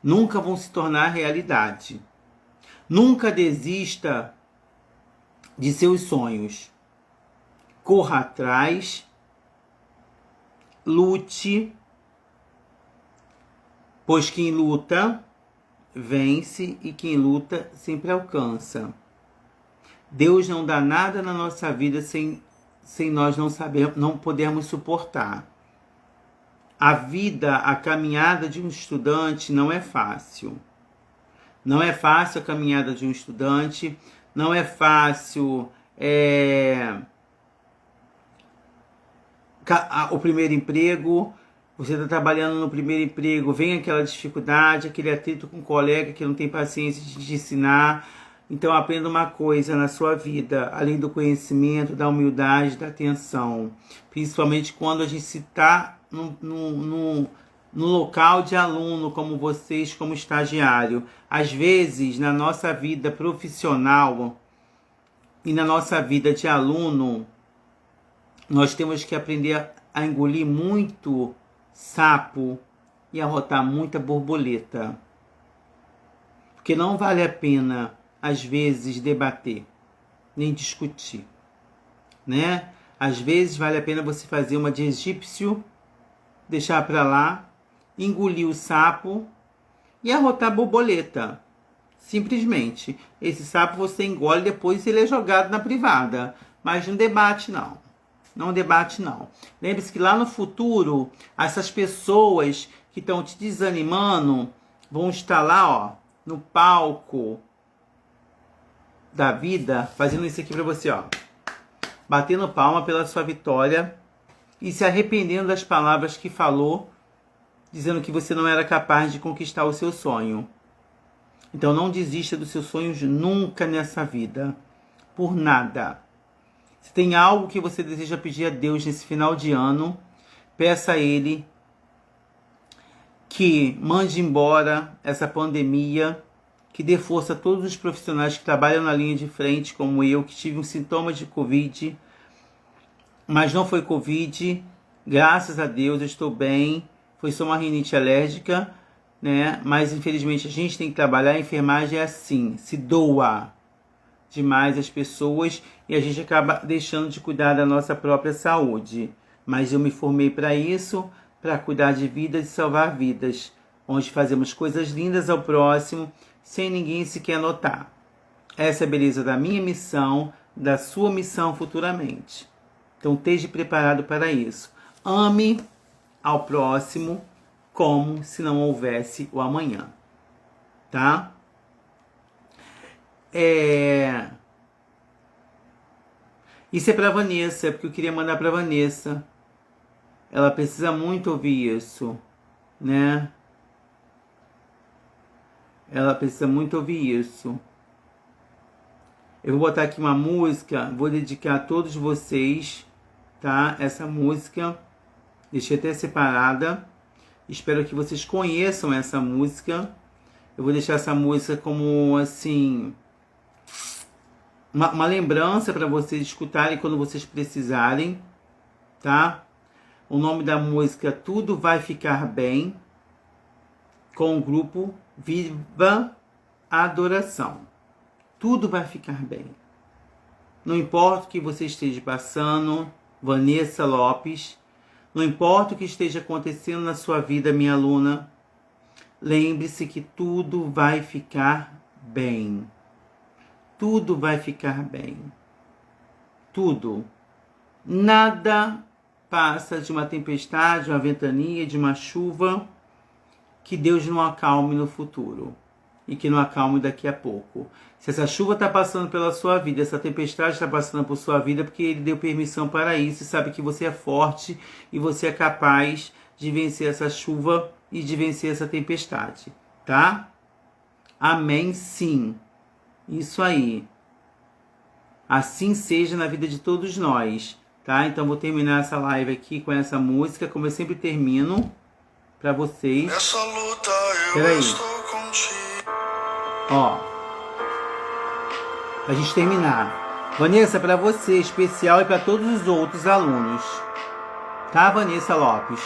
Nunca vão se tornar realidade. Nunca desista de seus sonhos. Corra atrás, lute, pois quem luta vence e quem luta sempre alcança. Deus não dá nada na nossa vida sem nós não podermos suportar. A vida, a caminhada de um estudante não é fácil. Não é fácil a caminhada de um estudante, não é fácil o primeiro emprego. Você está trabalhando no primeiro emprego, vem aquela dificuldade, aquele atrito com um colega que não tem paciência de te ensinar. Então aprenda uma coisa na sua vida, além do conhecimento, da humildade, da atenção. Principalmente quando a gente está no local de aluno, como vocês, como estagiário. Às vezes, na nossa vida profissional e na nossa vida de aluno, nós temos que aprender a engolir muito sapo e arrotar muita borboleta. Porque não vale a pena, às vezes, debater, nem discutir, né? Às vezes vale a pena você fazer uma de egípcio, deixar para lá, engolir o sapo e arrotar borboleta. Simplesmente. Esse sapo você engole, depois ele é jogado na privada. Mas não debate, não. Não debate, não. Lembre-se que lá no futuro, essas pessoas que estão te desanimando vão estar lá, ó, no palco da vida, fazendo isso aqui para você, ó. Batendo palma pela sua vitória e se arrependendo das palavras que falou, dizendo que você não era capaz de conquistar o seu sonho. Então não desista dos seus sonhos nunca nessa vida. Por nada. Se tem algo que você deseja pedir a Deus nesse final de ano, peça a Ele que mande embora essa pandemia, que dê força a todos os profissionais que trabalham na linha de frente, como eu, que tive um sintoma de Covid, mas não foi Covid, Graças a Deus eu estou bem. Foi só uma rinite alérgica, né? Mas infelizmente a gente tem que trabalhar. A enfermagem é assim, se doa demais as pessoas e a gente acaba deixando de cuidar da nossa própria saúde. Mas eu me formei para isso, para cuidar de vidas e salvar vidas, onde fazemos coisas lindas ao próximo sem ninguém sequer notar. Essa é a beleza da minha missão, da sua missão futuramente. Então esteja preparado para isso. Ame ao próximo como se não houvesse o amanhã. Tá? Isso é para Vanessa, porque eu queria mandar para Vanessa. Ela precisa muito ouvir isso, né? Ela precisa muito ouvir isso. Eu vou botar aqui uma música, vou dedicar a todos vocês, tá? Essa música, deixei até separada. Espero que vocês conheçam essa música. Eu vou deixar essa música como, assim, uma lembrança para vocês escutarem quando vocês precisarem, tá? O nome da música Tudo Vai Ficar Bem, com o grupo Viva Adoração. Tudo vai ficar bem. Não importa o que você esteja passando, Vanessa Lopes, não importa o que esteja acontecendo na sua vida, minha aluna, lembre-se que tudo vai ficar bem. Tudo vai ficar bem. Tudo. Nada passa de uma tempestade, uma ventania, de uma chuva, que Deus não acalme no futuro. E que não acalme daqui a pouco. Se essa chuva está passando pela sua vida, essa tempestade está passando por sua vida, porque Ele deu permissão para isso e sabe que você é forte e você é capaz de vencer essa chuva e de vencer essa tempestade, tá? Amém, sim. Isso aí. Assim seja na vida de todos nós, tá? Então vou terminar essa live aqui com essa música, como eu sempre termino, para vocês. Nessa luta eu estou contigo. Ó, pra gente terminar. Vanessa, para você, especial, e para todos os outros alunos. Tá, Vanessa Lopes?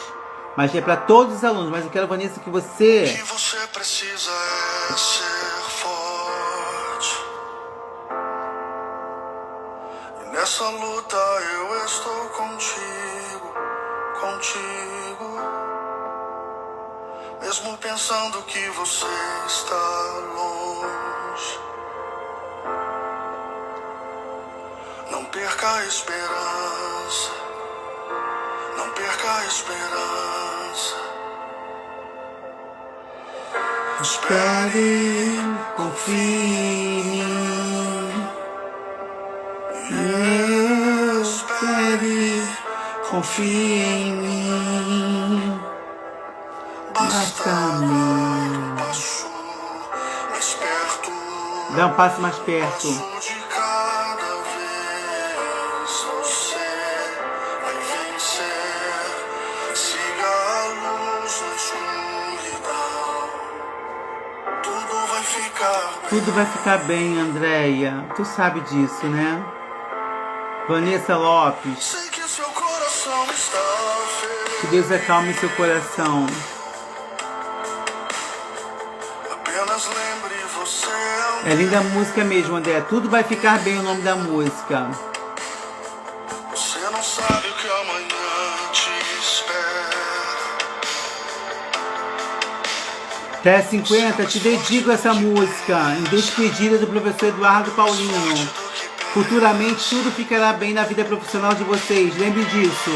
Mas é para todos os alunos. Mas eu quero, Vanessa, que você... O que você precisa é ser forte. E nessa luta eu estou contigo, contigo. Mesmo pensando que você está longe, não perca a esperança, não perca a esperança. Espere, confie em mim. Espere, confie em mim. Basta um passo mais perto. Dá um passo mais perto. De cada vez você vai vencer. Siga a luz na escuridão. Tudo vai ficar bem. Tudo vai ficar bem, Andréia. Tu sabe disso, né? Vanessa Lopes. Sei que seu coração está feliz. Que Deus acalme seu coração. Lembre, você é linda a música mesmo, André. Tudo vai ficar bem, o nome da música. Você não sabe o que amanhã te espera. Até 50, te dedico essa música em despedida do professor Eduardo Paulino. Futuramente tudo ficará bem na vida profissional de vocês. Lembre disso.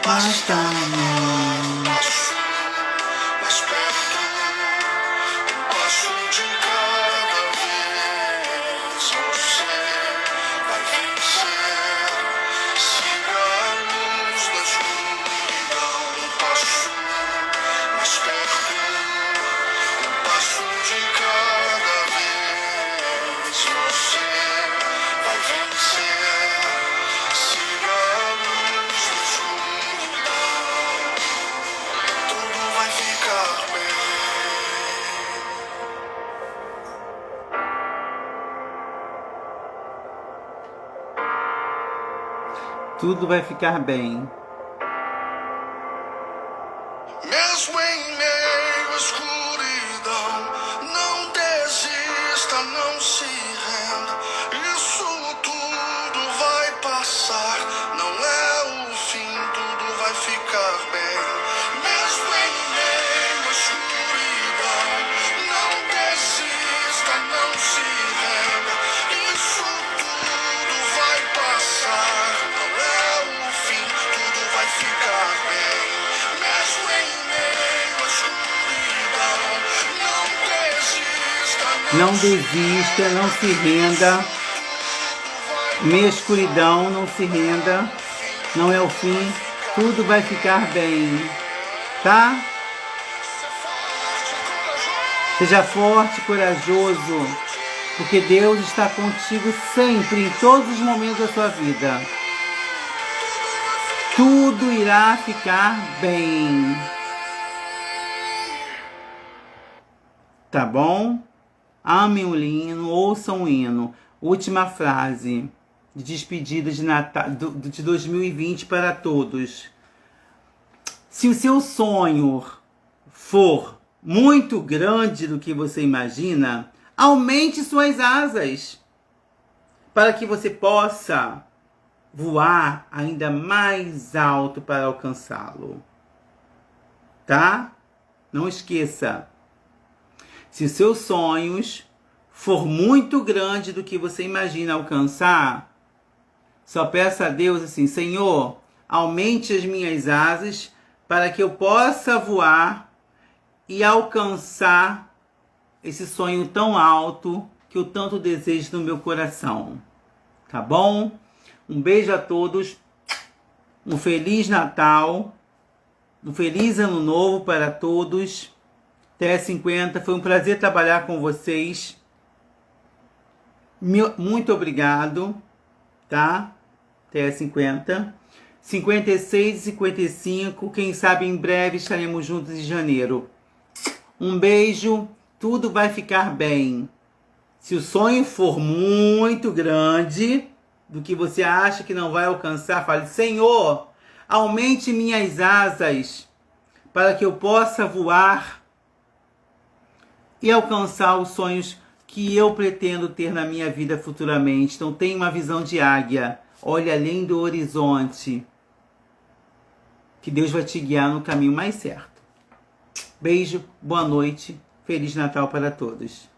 Basta um passo mais perto, um passo de cada vez. Você vai vencer. Siga a luz da escuridão. Um passo mais perto, um passo de cada vez. Você vai vencer. Siga a luz da escuridão. Tudo vai ficar bem. Mesmo em meio à escuridão, não desista, não se renda. Isso tudo vai passar, não é o fim, tudo vai ficar bem. Mesmo em meio à escuridão, não desista, não se renda. Isso tudo vai passar, não é o fim, tudo vai ficar bem. Mesmo em meio à escuridão, não desista, Não desista, não se renda. Meia escuridão, não se renda. Não é o fim. Tudo vai ficar bem. Tá? Seja forte, corajoso. Porque Deus está contigo sempre, em todos os momentos da sua vida. Tudo irá ficar bem. Tá bom? Amem o hino, ouçam o hino. Última frase de despedida de Natal de 2020 para todos. Se o seu sonho for muito grande do que você imagina, aumente suas asas para que você possa voar ainda mais alto para alcançá-lo. Tá? Não esqueça. Se os seus sonhos for muito grande do que você imagina alcançar, só peça a Deus assim: Senhor, aumente as minhas asas para que eu possa voar e alcançar esse sonho tão alto que eu tanto desejo no meu coração. Tá bom? Um beijo a todos, um Feliz Natal, um Feliz Ano Novo para todos. TE50, foi um prazer trabalhar com vocês. Muito obrigado, tá? TE50. 56 e 55, quem sabe em breve estaremos juntos em janeiro. Um beijo, tudo vai ficar bem. Se o sonho for muito grande, do que você acha que não vai alcançar, fale: Senhor, aumente minhas asas para que eu possa voar e alcançar os sonhos que eu pretendo ter na minha vida futuramente. Então tenha uma visão de águia, olhe além do horizonte, que Deus vai te guiar no caminho mais certo. Beijo, boa noite, Feliz Natal para todos.